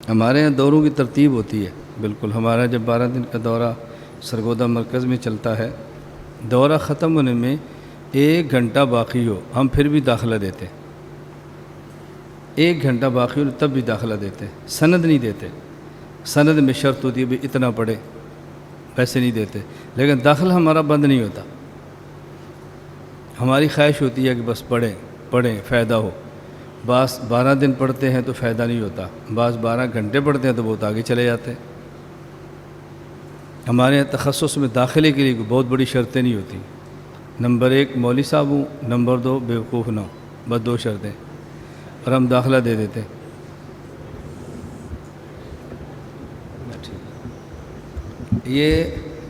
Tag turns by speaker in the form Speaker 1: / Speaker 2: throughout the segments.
Speaker 1: ہمارے یہاں دوروں کی ترتیب ہوتی ہے بالکل. ہمارا جب 12 دن کا دورہ سرگودا مرکز میں چلتا ہے، دورہ ختم ہونے میں 1 گھنٹہ باقی ہو ہم پھر بھی داخلہ دیتے. 1 گھنٹہ باقی ہو تب بھی داخلہ دیتے. سند نہیں دیتے. سند میں شرط ہوتی ہے بھی اتنا پڑھے، پیسے نہیں دیتے. لیکن داخلہ ہمارا بند نہیں ہوتا. ہماری خواہش ہوتی ہے کہ بس پڑھیں فائدہ ہو. بعض 12 دن پڑھتے ہیں تو فائدہ نہیں ہوتا، بعض 12 گھنٹے پڑھتے ہیں تو بہت آگے چلے جاتے ہیں. ہمارے یہاں تخصص میں داخلے کے لیے بہت بڑی شرطیں نہیں ہوتی. نمبر 1 مولوی صاحب ہوں، نمبر 2 بیوقوف نہ ہوں، بس 2 شرطیں، اور ہم داخلہ دے دیتے. یہ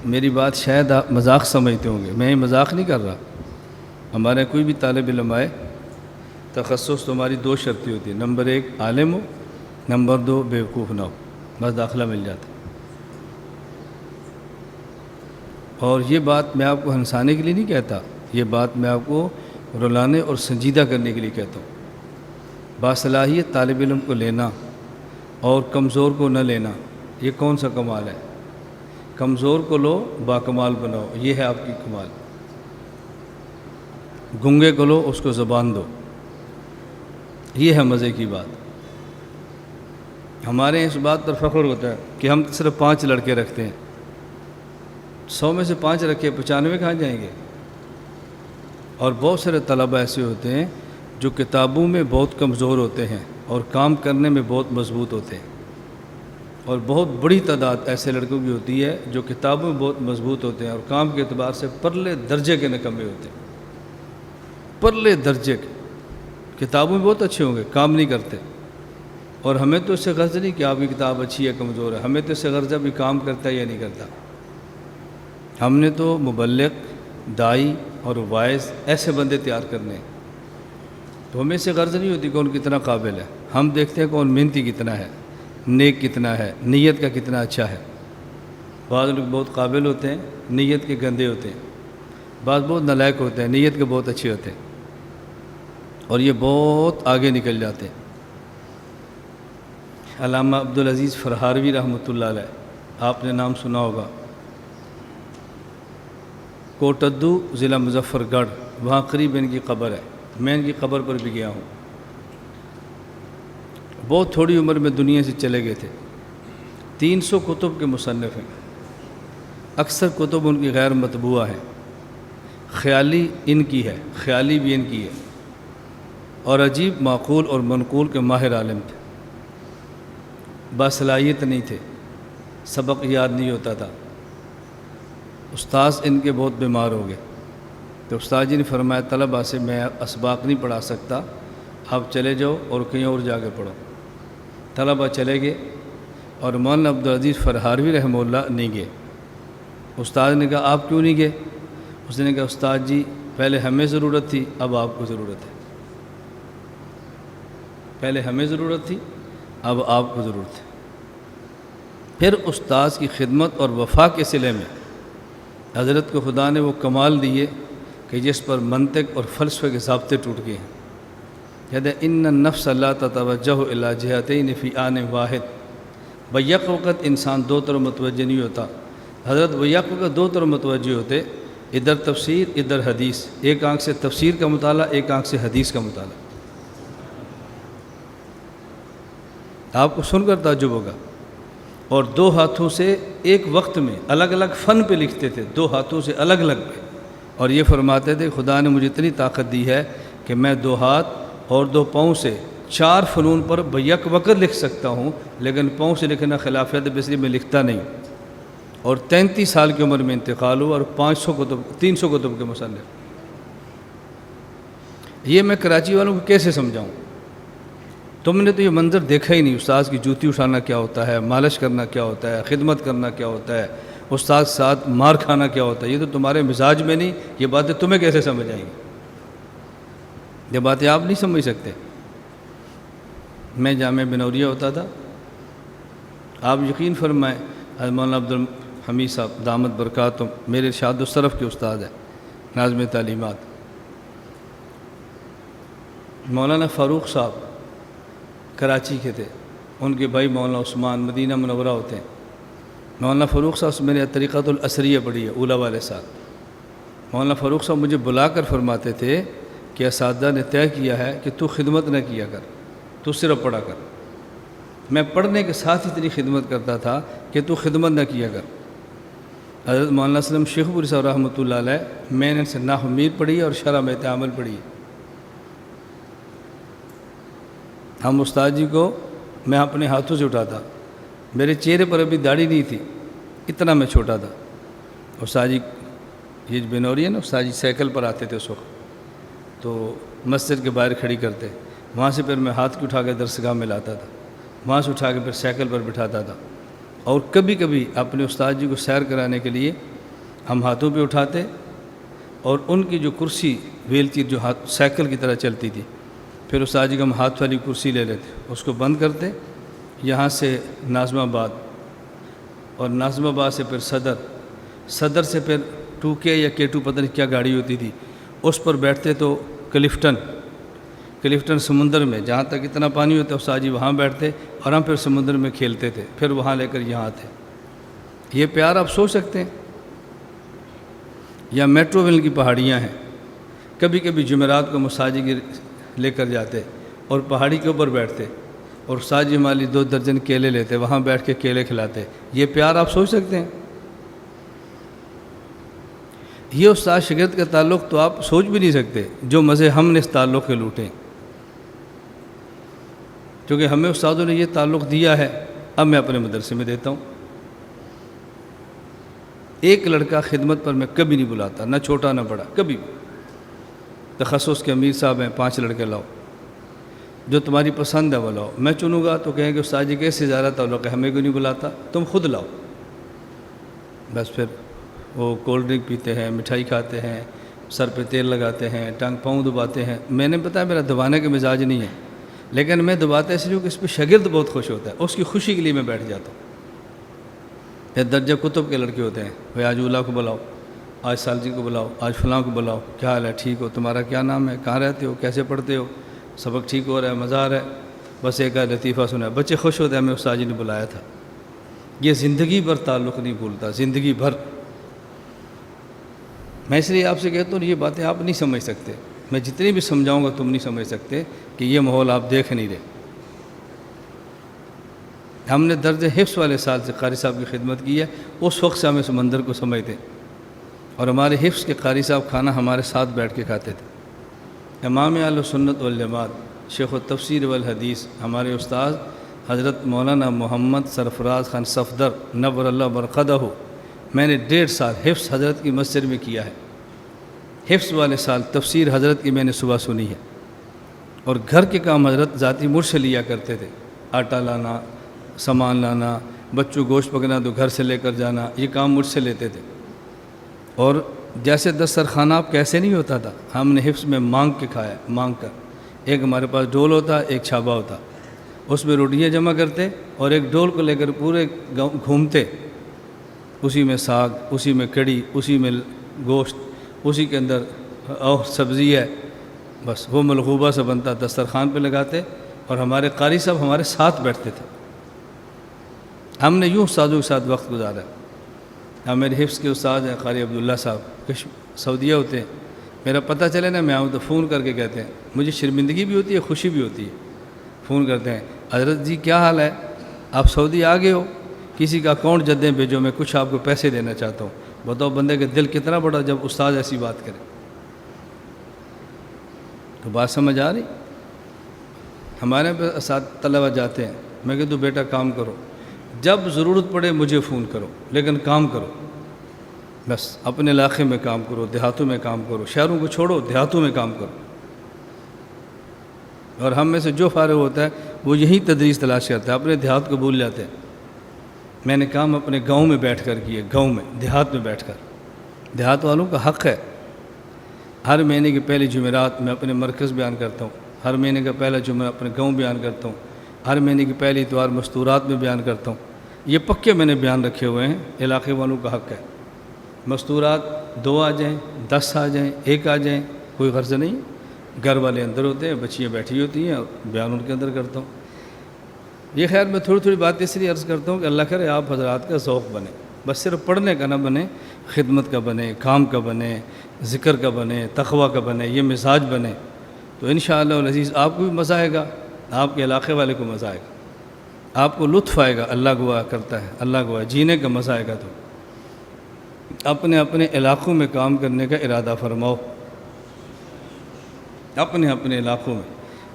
Speaker 1: میری بات شاید آپ مذاق سمجھتے ہوں گے، میں یہ مذاق نہیں کر رہا. ہمارے کوئی بھی طالب علم آئے، تخصص تو ہماری 2 شرطیں ہوتی ہیں. نمبر 1 عالم ہو، نمبر 2 بیوقوف نہ ہو، بس داخلہ مل جاتا. اور یہ بات میں آپ کو ہنسانے کے لیے نہیں کہتا، یہ بات میں آپ کو رلانے اور سنجیدہ کرنے کے لیے کہتا ہوں. باصلاحیت طالب علم کو لینا اور کمزور کو نہ لینا، یہ کون سا کمال ہے؟ کمزور کو لو، باکمال بناؤ، یہ ہے آپ کی کمال. گنگے کو لو، اس کو زبان دو، یہ ہے مزے کی بات. ہمارے اس بات پر فخر ہوتا ہے کہ ہم صرف 5 لڑکے رکھتے ہیں. 100 میں سے 5 رکھے، 95 کہاں جائیں گے؟ اور بہت سارے طلبہ ایسے ہوتے ہیں جو کتابوں میں بہت کمزور ہوتے ہیں اور کام کرنے میں بہت مضبوط ہوتے ہیں. اور بہت بڑی تعداد ایسے لڑکوں کی ہوتی ہے جو کتابوں میں بہت مضبوط ہوتے ہیں اور کام کے اعتبار سے پرلے درجے کے نکمے ہوتے ہیں. پرلے درجے کے، کتابوں میں بہت اچھے ہوں گے، کام نہیں کرتے. اور ہمیں تو اس سے غرض نہیں کہ آپ کی کتاب اچھی ہے کمزور ہے، ہمیں تو اس سے غرض ہے بھی کام کرتا ہے یا نہیں کرتا. ہم نے تو مبلغ، داعی اور وائز ایسے بندے تیار کرنے ہیں. تو ہمیں سے غرض نہیں ہوتی کون کتنا قابل ہے، ہم دیکھتے ہیں کون محنتی کتنا ہے، نیک کتنا ہے، نیت کا کتنا اچھا ہے. بعض لوگ بہت قابل ہوتے ہیں، نیت کے گندے ہوتے ہیں. بعض بہت نالائق ہوتے ہیں، نیت کے بہت اچھے ہوتے ہیں، اور یہ بہت آگے نکل جاتے ہیں. علامہ عبدالعزیز فرہاروی رحمۃ اللہ علیہ، آپ نے نام سنا ہوگا. کوٹدو ضلع مظفر گڑھ، وہاں قریب ان کی قبر ہے. میں ان کی قبر پر بھی گیا ہوں. بہت تھوڑی عمر میں دنیا سے چلے گئے تھے. 300 کتب کے مصنف ہیں. اکثر کتب ان کی غیر مطبوعہ ہیں. خیالی ان کی ہے، خیالی بھی ان کی ہے، اور عجیب معقول اور منقول کے ماہر عالم تھے. باصلاحیت نہیں تھے، سبق یاد نہیں ہوتا تھا. استاذ ان کے بہت بیمار ہو گئے تو استاد جی نے فرمایا طلباء سے میں اسباق نہیں پڑھا سکتا، آپ چلے جاؤ اور کہیں اور جا کے پڑھو. طلباء چلے گئے اور مولانا عبدالعزیز فرہاروی رحمہ اللہ نہیں گئے. استاد نے کہا آپ کیوں نہیں گئے؟ اس نے کہا استاد جی پہلے ہمیں ضرورت تھی، اب آپ کو ضرورت ہے. پہلے ہمیں ضرورت تھی، اب آپ کو ضرورت ہے. پھر استاذ کی خدمت اور وفا کے صلے میں حضرت کو خدا نے وہ کمال دیے کہ جس پر منطق اور فلسفے کے ضابطے ٹوٹ گئے ہیں. کہتے ہیں ان النفس لا تتوجہ الی جہتین فی آن واحد. بیک وقت انسان 2 طرف متوجہ نہیں ہوتا. حضرت بیک وقت 2 طرف متوجہ ہوتے، ادھر تفسیر ادھر حدیث. ایک آنکھ سے تفسیر کا مطالعہ، ایک آنکھ سے حدیث کا مطالعہ. آپ کو سن کر تعجب ہوگا. اور 2 ہاتھوں سے ایک وقت میں الگ الگ فن پہ لکھتے تھے، 2 ہاتھوں سے الگ الگ پہ. اور یہ فرماتے تھے خدا نے مجھے اتنی طاقت دی ہے کہ میں 2 ہاتھ اور 2 پاؤں سے 4 فنون پر بیک وقت لکھ سکتا ہوں، لیکن پاؤں سے لکھنا خلاف ادب اس لیے میں لکھتا نہیں. اور 33 سال کی عمر میں انتقال ہوا اور 300 کتب کے مصنف. یہ میں کراچی والوں کو کیسے سمجھاؤں؟ تم نے تو یہ منظر دیکھا ہی نہیں. استاذ کی جوتی اٹھانا کیا ہوتا ہے، مالش کرنا کیا ہوتا ہے، خدمت کرنا کیا ہوتا ہے، استاد ساتھ مار کھانا کیا ہوتا ہے. یہ تو تمہارے مزاج میں نہیں. یہ باتیں تمہیں کیسے سمجھ آئیں گی؟ یہ باتیں آپ نہیں سمجھ سکتے. میں جامعہ بنوریا ہوتا تھا، آپ یقین فرمائیں مولانا عبدالحمید صاحب دامت برکاتہم میرے ارشاد الصرف کے استاد ہیں، ناظم تعلیمات. مولانا فاروق صاحب کراچی کے تھے، ان کے بھائی مولانا عثمان مدینہ منورہ ہوتے ہیں. مولانا فاروق صاحب میں نے طریقۃ الاسریہ پڑھی ہے اولا والے ساتھ. مولانا فاروق صاحب مجھے بلا کر فرماتے تھے کہ اساتذہ نے طے کیا ہے کہ تو خدمت نہ کیا کر، تو صرف پڑھا کر. میں پڑھنے کے ساتھ اتنی خدمت کرتا تھا کہ تو خدمت نہ کیا کر. حضرت مولانا اسلم شیخ پوری صاحب رحمۃ اللہ علیہ، میں نے ان سے نحو میر پڑھی ہے اور شرح میں تعامل پڑھی ہے. ہم استاد جی کو میں اپنے ہاتھوں سے اٹھاتا، میرے چہرے پر ابھی داڑھی نہیں تھی، اتنا میں چھوٹا تھا. استاد جی یہ بنوری ہے نا، استاد جی سائیکل پر آتے تھے اس وقت، تو مسجد کے باہر کھڑی کرتے، وہاں سے پھر میں ہاتھ کو اٹھا کے درسگاہ میں لاتا تھا، وہاں سے اٹھا کے پھر سائیکل پر بٹھاتا تھا. اور کبھی کبھی اپنے استاد جی کو سیر کرانے کے لیے ہم ہاتھوں پہ اٹھاتے، اور ان کی جو کرسی ویل چیئر جو ہاتھ سائیکل کی طرح چلتی تھی، پھر استاد جی کو ہم ہاتھ والی کرسی لے لیتے، اس کو بند کرتے، یہاں سے ناظم آباد، اور ناظم آباد سے پھر صدر سے پھر 2K یا K2 پتہ نہیں کیا گاڑی ہوتی تھی، اس پر بیٹھتے تو کلفٹن سمندر میں جہاں تک اتنا پانی ہوتا ہے استاد جی وہاں بیٹھتے، اور ہم پھر سمندر میں کھیلتے تھے، پھر وہاں لے کر یہاں آتے. یہ پیار آپ سوچ سکتے ہیں. یا میٹرو ویل کی پہاڑیاں ہیں، کبھی کبھی جمعرات کو مساجد لے کر جاتے اور پہاڑی کے اوپر بیٹھتے، اور استاد جی ہماری 2 درجن کیلے لیتے، وہاں بیٹھ کے کیلے کھلاتے. یہ پیار آپ سوچ سکتے ہیں. یہ استاد شاگرد کا تعلق تو آپ سوچ بھی نہیں سکتے، جو مزے ہم نے اس تعلق کے لوٹے. کیونکہ ہمیں استادوں نے یہ تعلق دیا ہے، اب میں اپنے مدرسے میں دیتا ہوں. ایک لڑکا خدمت پر میں کبھی نہیں بلاتا، نہ چھوٹا نہ بڑا، کبھی بھی. تخصص کے امیر صاحب ہیں، 5 لڑکے لاؤ، جو تمہاری پسند ہے وہ لاؤ. میں چنوں گا تو کہیں گے استاد جی کیسے زیادہ تعلق ہے، ہمیں کیوں نہیں بلاتا، تم خود لاؤ. بس پھر وہ کولڈ ڈرنک پیتے ہیں، مٹھائی کھاتے ہیں، سر پہ تیل لگاتے ہیں، ٹانگ پاؤں دباتے ہیں. میں نے بتایا میرا دبانے کا مزاج نہیں ہے، لیکن میں دباتا اس لیے کہ اس پہ شاگرد بہت خوش ہوتا ہے، اس کی خوشی کے لیے میں بیٹھ جاتا ہوں. یہ درجہ کتب کے لڑکے ہوتے ہیں، بھائی آج اولا کو بلاؤ، آج سالجی کو بلاؤ، آج فلاں کو بلاؤ، کیا حال ہے، ٹھیک ہو، تمہارا کیا نام ہے، کہاں رہتے ہو، کیسے پڑھتے ہو، سبق ٹھیک ہو رہا ہے، مزہ آ رہا ہے. بس ایک لطیفہ سنا ہے، بچے خوش ہوتے ہیں ہمیں استاد جی نے بلایا تھا. یہ زندگی بھر تعلق نہیں بھولتا، زندگی بھر. میں اس لیے آپ سے کہتا ہوں یہ باتیں آپ نہیں سمجھ سکتے، میں جتنی بھی سمجھاؤں گا تم نہیں سمجھ سکتے کہ یہ ماحول آپ دیکھ نہیں رہے. ہم نے درجہ حفظ والے سال سے قاری صاحب کی خدمت کی ہے، اس وقت سے ہمیں سمندر کو سمجھتے، اور ہمارے حفظ کے قاری صاحب کھانا ہمارے ساتھ بیٹھ کے کھاتے تھے. امام اہل سنت والجماعت شیخ التفسیر والحدیث ہمارے استاد حضرت مولانا محمد سرفراز خان صفدر نور اللہ برقدہ، میں نے 1.5 سال حفظ حضرت کی مسجد میں کیا ہے. حفظ والے سال تفسیر حضرت کی میں نے صبح سنی ہے، اور گھر کے کام حضرت ذاتی مجھ سے لیا کرتے تھے. آٹا لانا، سامان لانا، بچوں گوشت پکنا تو گھر سے لے کر جانا، یہ کام مجھ سے لیتے تھے. اور جیسے دسترخوانہ آپ کیسے نہیں ہوتا تھا، ہم نے حفظ میں مانگ کے کھایا، مانگ کر. ایک ہمارے پاس ڈول ہوتا، ایک چھابا ہوتا، اس میں روٹیاں جمع کرتے، اور ایک ڈول کو لے کر پورے گاؤں گھومتے، اسی میں ساگ، اسی میں کڑی، اسی میں گوشت، اسی کے اندر اور سبزی ہے، بس وہ ملغوبہ سے بنتا، دسترخوان پہ لگاتے، اور ہمارے قاری صاحب ہمارے ساتھ بیٹھتے تھے. ہم نے یوں استادوں کے ساتھ وقت گزارا. ہم میرے حفظ کے استاد ہیں قاری عبداللہ صاحب، سعودیہ ہوتے ہیں. میرا پتہ چلے نا میں آؤں تو فون کر کے کہتے ہیں، مجھے شرمندگی بھی ہوتی ہے، خوشی بھی ہوتی ہے. فون کرتے ہیں، حضرت جی کیا حال ہے، آپ سعودی آ گئے ہو، کسی کا اکاؤنٹ جدیں بھیجو، میں کچھ آپ کو پیسے دینا چاہتا ہوں. بتاؤ بندے کا دل کتنا بڑا جب استاد ایسی بات کرے. تو بات سمجھ آ رہی. ہمارے طلبہ جاتے ہیں، میں کہتا ہوں بیٹا کام کرو، جب ضرورت پڑے مجھے فون کرو، لیکن کام کرو. بس اپنے علاقے میں کام کرو، دیہاتوں میں کام کرو، شہروں کو چھوڑو، دیہاتوں میں کام کرو. اور ہم میں سے جو فارغ ہوتا ہے وہ یہی تدریس تلاش کرتا ہے، اپنے دیہات کو بھول جاتے ہیں. میں نے کام اپنے گاؤں میں بیٹھ کر کیے، گاؤں میں، دیہات میں بیٹھ کر. دیہات والوں کا حق ہے. ہر مہینے کے پہلے جمعرات میں اپنے مرکز بیان کرتا ہوں، ہر مہینے کا پہلا جمعہ اپنے گاؤں بیان کرتا ہوں، ہر مہینے کی پہلی اتوار مستورات میں بیان کرتا ہوں. یہ پکے میں نے بیان رکھے ہوئے ہیں، علاقے والوں کا حق ہے. مستورات 2 آ جائیں، 10 آ جائیں، 1 آ جائیں، کوئی غرض نہیں. گھر والے اندر ہوتے ہیں، بچیاں بیٹھی ہوتی ہیں، اور بیان ان کے اندر کرتا ہوں. یہ خیر میں تھوڑی تھوڑی بات اس لیے عرض کرتا ہوں کہ اللہ کرے آپ حضرات کا ذوق بنے، بس صرف پڑھنے کا نہ بنے، خدمت کا بنے، کام کا بنے، ذکر کا بنے، تقوی کا بنے، یہ مزاج بنے تو انشاءاللہ العزیز آپ کو بھی مزہ آئے گا، آپ کے علاقے والے کو مزہ آئے گا، آپ کو لطف آئے گا، اللہ گواہ کرتا ہے، اللہ گواہ جینے کا مزہ آئے گا۔ تو اپنے اپنے علاقوں میں کام کرنے کا ارادہ فرماؤ، اپنے اپنے علاقوں میں،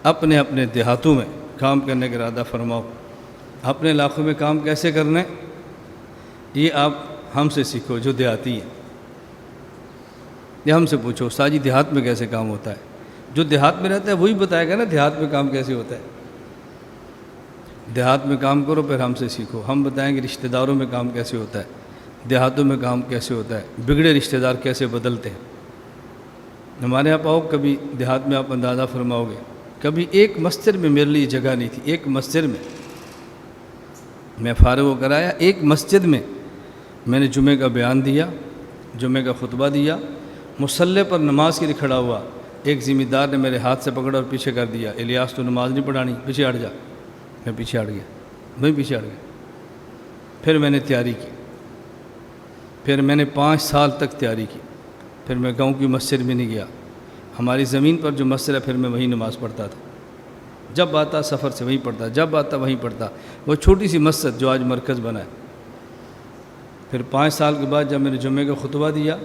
Speaker 1: اپنے اپنے دیہاتوں میں کام کرنے کا ارادہ فرماؤ۔ اپنے علاقوں میں کام کیسے کرنا ہے یہ آپ ہم سے سیکھو جو دیہاتی ہیں، یہ ہم سے پوچھو استاد جی دیہات میں کیسے کام ہوتا ہے، جو دیہات میں رہتا ہے وہی بتائے گا نا دیہات میں کام کیسے ہوتا ہے۔ دیہات میں کام کرو پھر ہم سے سیکھو، ہم بتائیں گے رشتہ داروں میں کام کیسے ہوتا ہے، دیہاتوں میں کام کیسے ہوتا ہے، بگڑے رشتہ دار کیسے بدلتے ہیں۔ ہمارے یہاں پاؤ کبھی دیہات میں آپ اندازہ فرماؤ گے، کبھی ایک مسجد میں میرے لیے جگہ نہیں تھی، ایک مسجد میں فارغ ہو کر آیا، ایک مسجد میں نے جمعے کا بیان دیا، جمعے کا خطبہ دیا، مصلی پر نماز کے لیے کھڑا ہوا، ایک ذمہ دار نے میرے ہاتھ سے پکڑا اور پیچھے کر دیا، الیاس تو نماز نہیں پڑھانی، پیچھے ہٹ جا۔ میں پیچھے ہٹ گیا، میں پیچھے ہٹ گیا، پھر میں نے تیاری کی، پھر میں نے 5 سال تک تیاری کی، پھر میں گاؤں کی مسجد میں نہیں گیا، ہماری زمین پر جو مسجد ہے پھر میں وہیں نماز پڑھتا تھا، جب آتا سفر سے وہیں پڑھتا، جب آتا وہیں پڑھتا، وہ چھوٹی سی مسجد جو آج مرکز بنا ہے۔ پھر 5 سال کے بعد جب میں نے جمعے کا خطبہ دیا،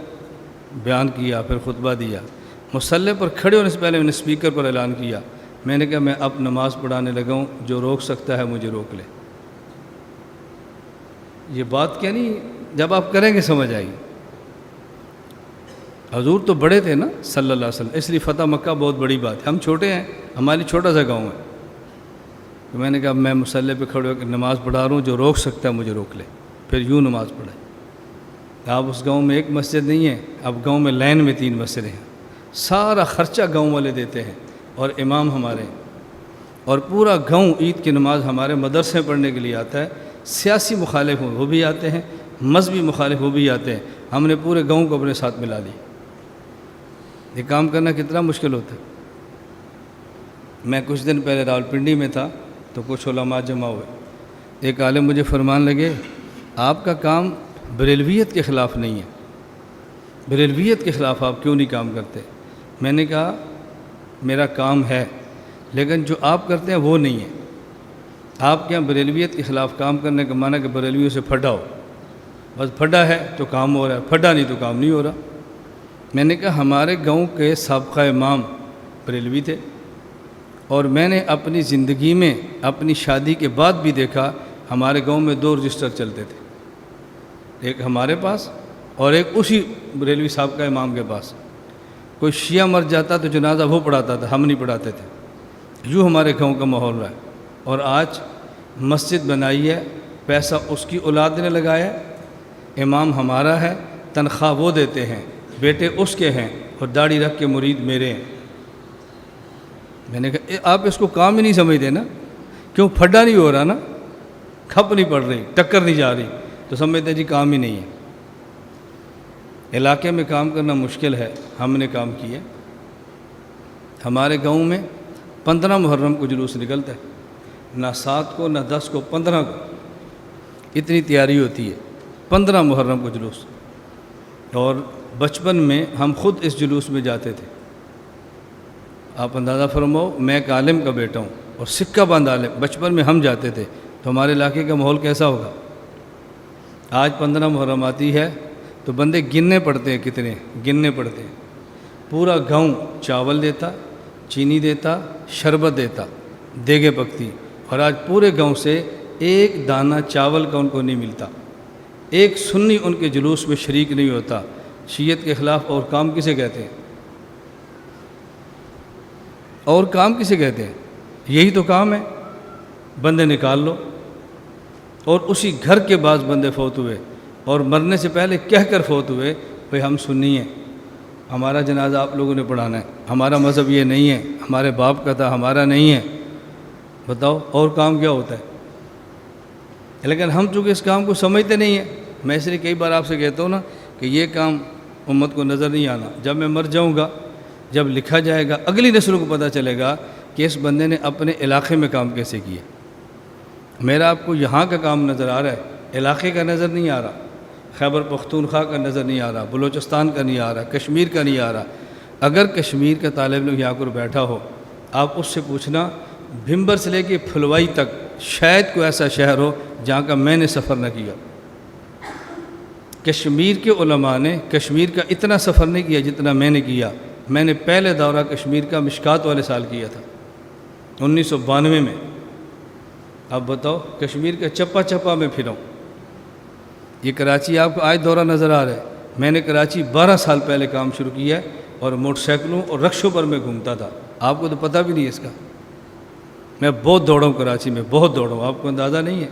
Speaker 1: بیان کیا، پھر خطبہ دیا، مصلی پر کھڑے ہونے سے پہلے میں نے اسپیکر پر اعلان کیا، میں نے کہا میں اب نماز پڑھانے لگا ہوں، جو روک سکتا ہے مجھے روک لے۔ یہ بات کیا نہیں، جب آپ کریں گے سمجھ آئے گی۔ حضور تو بڑے تھے نا صلی اللہ علیہ وسلم، اس لیے فتح مکہ بہت بڑی بات ہے، ہم چھوٹے ہیں، ہماری چھوٹا سا گاؤں ہے۔ تو میں نے کہا میں مصلی پہ کھڑے ہو کے نماز پڑھا رہا ہوں، جو روک سکتا ہے مجھے روک لے، پھر یوں نماز پڑھائے۔ اب اس گاؤں میں ایک مسجد نہیں ہے، اب گاؤں میں لائن میں 3 مسجدیں ہیں، سارا خرچہ گاؤں والے دیتے ہیں اور امام ہمارے ہیں، اور پورا گاؤں عید کی نماز ہمارے مدرسے پڑھنے کے لیے آتا ہے، سیاسی مخالف ہوں وہ بھی آتے ہیں، مذہبی مخالف وہ بھی آتے ہیں، ہم نے پورے گاؤں کو اپنے ساتھ ملا لی۔ یہ کام کرنا کتنا مشکل ہوتا ہے۔ میں کچھ دن پہلے راولپنڈی میں تھا تو کچھ علماء جمع ہوئے، ایک عالم مجھے فرمان لگے آپ کا کام بریلویت کے خلاف نہیں ہے، بریلویت کے خلاف آپ کیوں نہیں کام کرتے؟ میں نے کہا میرا کام ہے لیکن جو آپ کرتے ہیں وہ نہیں ہے، آپ کے یہاں بریلویت کے خلاف کام کرنے کا معنی کہ بریلویوں سے پھڈا ہو، بس پھڈا ہے تو کام ہو رہا ہے، پھڈا نہیں تو کام نہیں ہو رہا۔ میں نے کہا ہمارے گاؤں کے سابقہ امام بریلوی تھے، اور میں نے اپنی زندگی میں اپنی شادی کے بعد بھی دیکھا ہمارے گاؤں میں 2 رجسٹر چلتے تھے، ایک ہمارے پاس اور ایک اسی بریلوی سابقہ امام کے پاس۔ کوئی شیعہ مر جاتا تو جنازہ وہ پڑھاتا تھا، ہم نہیں پڑھاتے تھے۔ یوں ہمارے گاؤں کا ماحول رہا ہے، اور آج مسجد بنائی ہے، پیسہ اس کی اولاد نے لگایا ہے، امام ہمارا ہے، تنخواہ وہ دیتے ہیں، بیٹے اس کے ہیں، اور داڑھی رکھ کے مرید میرے ہیں۔ میں نے کہا آپ اس کو کام ہی نہیں سمجھتے نا، کیوں پھڈا نہیں ہو رہا نا، کھپ نہیں پڑ رہی، ٹکر نہیں جا رہی، تو سمجھتے جی کام ہی نہیں ہے۔ علاقے میں کام کرنا مشکل ہے، ہم نے کام کیا۔ ہمارے گاؤں میں 15 محرم کو جلوس نکلتا ہے، نہ 7 کو نہ 10 کو، 15 کو اتنی تیاری ہوتی ہے، 15 محرم کو جلوس۔ اور بچپن میں ہم خود اس جلوس میں جاتے تھے، آپ اندازہ فرماؤ، میں ایک عالم کا بیٹا ہوں اور سکہ بند عالم، بچپن میں ہم جاتے تھے تو ہمارے علاقے کا ماحول کیسا ہوگا؟ آج 15 محرم آتی ہے تو بندے گننے پڑتے ہیں، کتنے گننے پڑتے ہیں۔ پورا گاؤں چاول دیتا، چینی دیتا، شربت دیتا، دیگے پکتی، اور آج پورے گاؤں سے ایک دانہ چاول کا ان کو نہیں ملتا، ایک سنی ان کے جلوس میں شریک نہیں ہوتا۔ شیعت کے خلاف اور کام کسے کہتے ہیں؟ اور کام کسے کہتے ہیں؟ یہی تو کام ہے، بندے نکال لو۔ اور اسی گھر کے بعض بندے فوت ہوئے اور مرنے سے پہلے کہہ کر فوت ہوئے بھئی ہم سنی ہیں، ہمارا جنازہ آپ لوگوں نے پڑھانا ہے، ہمارا مذہب یہ نہیں ہے، ہمارے باپ کا تھا، ہمارا نہیں ہے۔ بتاؤ اور کام کیا ہوتا ہے؟ لیکن ہم چونکہ اس کام کو سمجھتے نہیں ہیں، میں اس لیے کئی بار آپ سے کہتا ہوں نا کہ یہ کام امت کو نظر نہیں آنا، جب میں مر جاؤں گا، جب لکھا جائے گا، اگلی نسلوں کو پتہ چلے گا کہ اس بندے نے اپنے علاقے میں کام کیسے کیا، میرا آپ کو یہاں کا کام نظر آ رہا ہے، علاقے کا نظر نہیں آ رہا، خیبر پختونخوا کا نظر نہیں آ رہا، بلوچستان کا نہیں آ رہا، کشمیر کا نہیں آ رہا۔ اگر کشمیر کا طالب علم یہاں پر بیٹھا ہو، آپ اس سے پوچھنا بھمبر سے لے کے پھلوائی تک شاید کوئی ایسا شہر ہو جہاں کا میں نے سفر نہ کیا۔ کشمیر کے علماء نے کشمیر کا اتنا سفر نہیں کیا جتنا میں نے کیا۔ میں نے پہلے دورہ کشمیر کا مشکات والے سال کیا تھا 1992 میں۔ اب بتاؤ، کشمیر کا چپا چپا میں پھروں۔ یہ کراچی آپ کو آج دورہ نظر آ رہا ہے، میں نے کراچی 12 سال پہلے کام شروع کیا ہے اور موٹر سائیکلوں اور رکشوں پر میں گھومتا تھا، آپ کو تو پتہ بھی نہیں ہے اس کا۔ میں بہت دوڑا ہوں کراچی میں، بہت دوڑا ہوں، آپ کو اندازہ نہیں ہے۔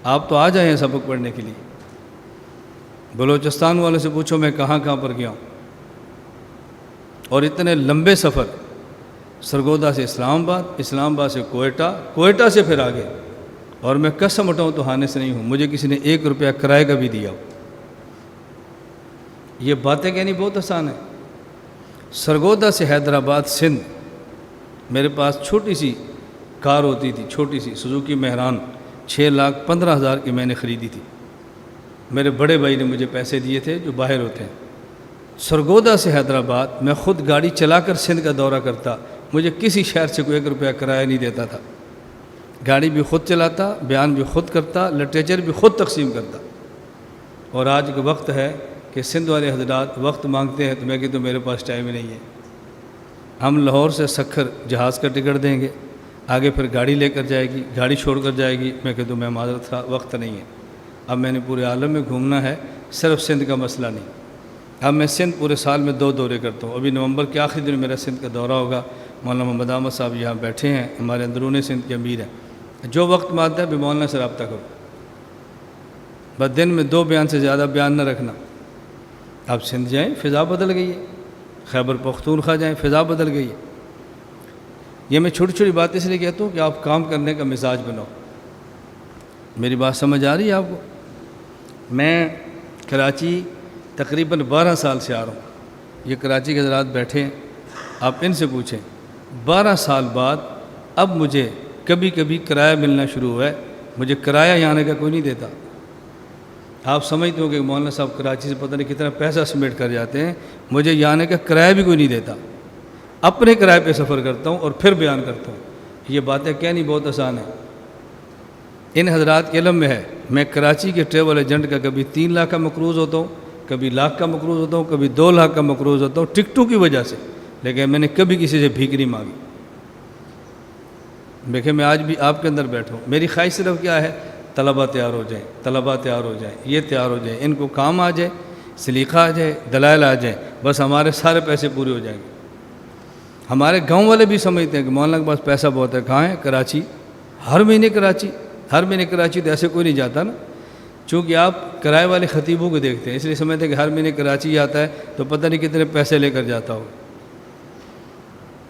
Speaker 1: آپ تو آ جائیں سبق پڑھنے کے لیے۔ بلوچستان والوں سے پوچھو میں کہاں کہاں پر گیا ہوں، اور اتنے لمبے سفر، سرگودا سے اسلام آباد، اسلام آباد سے کوئٹہ، کوئٹہ سے پھر آگے، اور میں قسم اٹھاؤں تو ہانے سے نہیں ہوں، مجھے کسی نے 1 روپیہ کرائے کا بھی دیا ہو۔ یہ باتیں کہنی بہت آسان ہے۔ سرگودا سے حیدرآباد سندھ، میرے پاس چھوٹی سی کار ہوتی تھی، چھوٹی سی سوزوکی مہران، 6,15,000 کی میں نے خریدی تھی۔ میرے بڑے بھائی نے مجھے پیسے دیے تھے جو باہر ہوتے ہیں۔ سرگودا سے حیدرآباد میں خود گاڑی چلا کر سندھ کا دورہ کرتا، مجھے کسی شہر سے کوئی 1 روپیہ کرایہ نہیں دیتا تھا۔ گاڑی بھی خود چلاتا، بیان بھی خود کرتا، لٹریچر بھی خود تقسیم کرتا۔ اور آج کا وقت ہے کہ سندھ والے حضرات وقت مانگتے ہیں تو میں کہتا ہوں میرے پاس ٹائم ہی نہیں ہے۔ ہم لاہور سے سکھر جہاز کا ٹکٹ دیں گے، آگے پھر گاڑی لے کر جائے گی، گاڑی چھوڑ کر جائے گی، میں کہتا ہوں میں معذرت تھا، وقت نہیں ہے۔ اب میں نے پورے عالم میں گھومنا ہے، صرف سندھ کا مسئلہ نہیں۔ اب میں سندھ پورے سال میں 2 دورے کرتا ہوں۔ ابھی نومبر کے آخری دن میرا سندھ کا دورہ ہوگا۔ مولانا محمد احمد صاحب یہاں بیٹھے ہیں، ہمارے اندرون سندھ کے امیر ہیں۔ جو وقت میں آتا ہے بھی مولانا سے رابطہ کرو، بس دن میں 2 بیان سے زیادہ بیان نہ رکھنا۔ آپ سندھ جائیں، فضا بدل گئی ہے، خیبر پختونخوا جائیں، فضا بدل گئی ہے۔ یہ میں چھوٹی چھوٹی باتیں اس لیے کہتا ہوں کہ آپ کام کرنے کا مزاج بناؤ۔ میری بات سمجھ آ رہی ہے آپ کو؟ میں کراچی تقریباً 12 سال سے آ رہا ہوں۔ یہ کراچی کے حضرات بیٹھے ہیں، آپ ان سے پوچھیں، 12 سال بعد اب مجھے کبھی کبھی کرایہ ملنا شروع ہوا ہے۔ مجھے کرایہ یہاں آنے کا کوئی نہیں دیتا۔ آپ سمجھتے ہو کہ مولانا صاحب کراچی سے پتہ نہیں کتنا پیسہ سمیٹ کر جاتے ہیں، مجھے یہاں آنے کا کرایہ بھی کوئی نہیں دیتا۔ اپنے کرایے پہ سفر کرتا ہوں اور پھر بیان کرتا ہوں۔ یہ باتیں کہنی بہت آسان ہیں، ان حضرات کے علم میں ہے۔ میں کراچی کے ٹریول ایجنٹ کا کبھی 3 لاکھ کا مقروض ہوتا ہوں، کبھی 1 لاکھ کا مقروض ہوتا ہوں، کبھی 2 لاکھ کا مقروض ہوتا ہوں ٹکٹوں کی وجہ سے، لیکن میں نے کبھی کسی سے بھیک نہیں مانگی۔ دیکھیں میں آج بھی آپ کے اندر بیٹھا ہوں، میری خواہش صرف کیا ہے، طلبہ تیار ہو جائیں، طلبہ تیار ہو جائیں، یہ تیار ہو جائیں، ان کو کام آ جائے، سلیقہ آ جائے، دلائل آ جائیں، بس ہمارے سارے پیسے پورے ہو جائیں گے۔ ہمارے گاؤں والے بھی سمجھتے ہیں کہ مولانا کے پاس پیسہ بہت ہے، کہاں ہے؟ کراچی۔ ہر مہینے کراچی تو ایسے کوئی نہیں جاتا نا، چونکہ آپ کرائے والے خطیبوں کو دیکھتے ہیں اس لیے سمجھتے ہیں کہ ہر مہینے کراچی آتا ہے تو پتہ نہیں کتنے پیسے لے کر جاتا ہو۔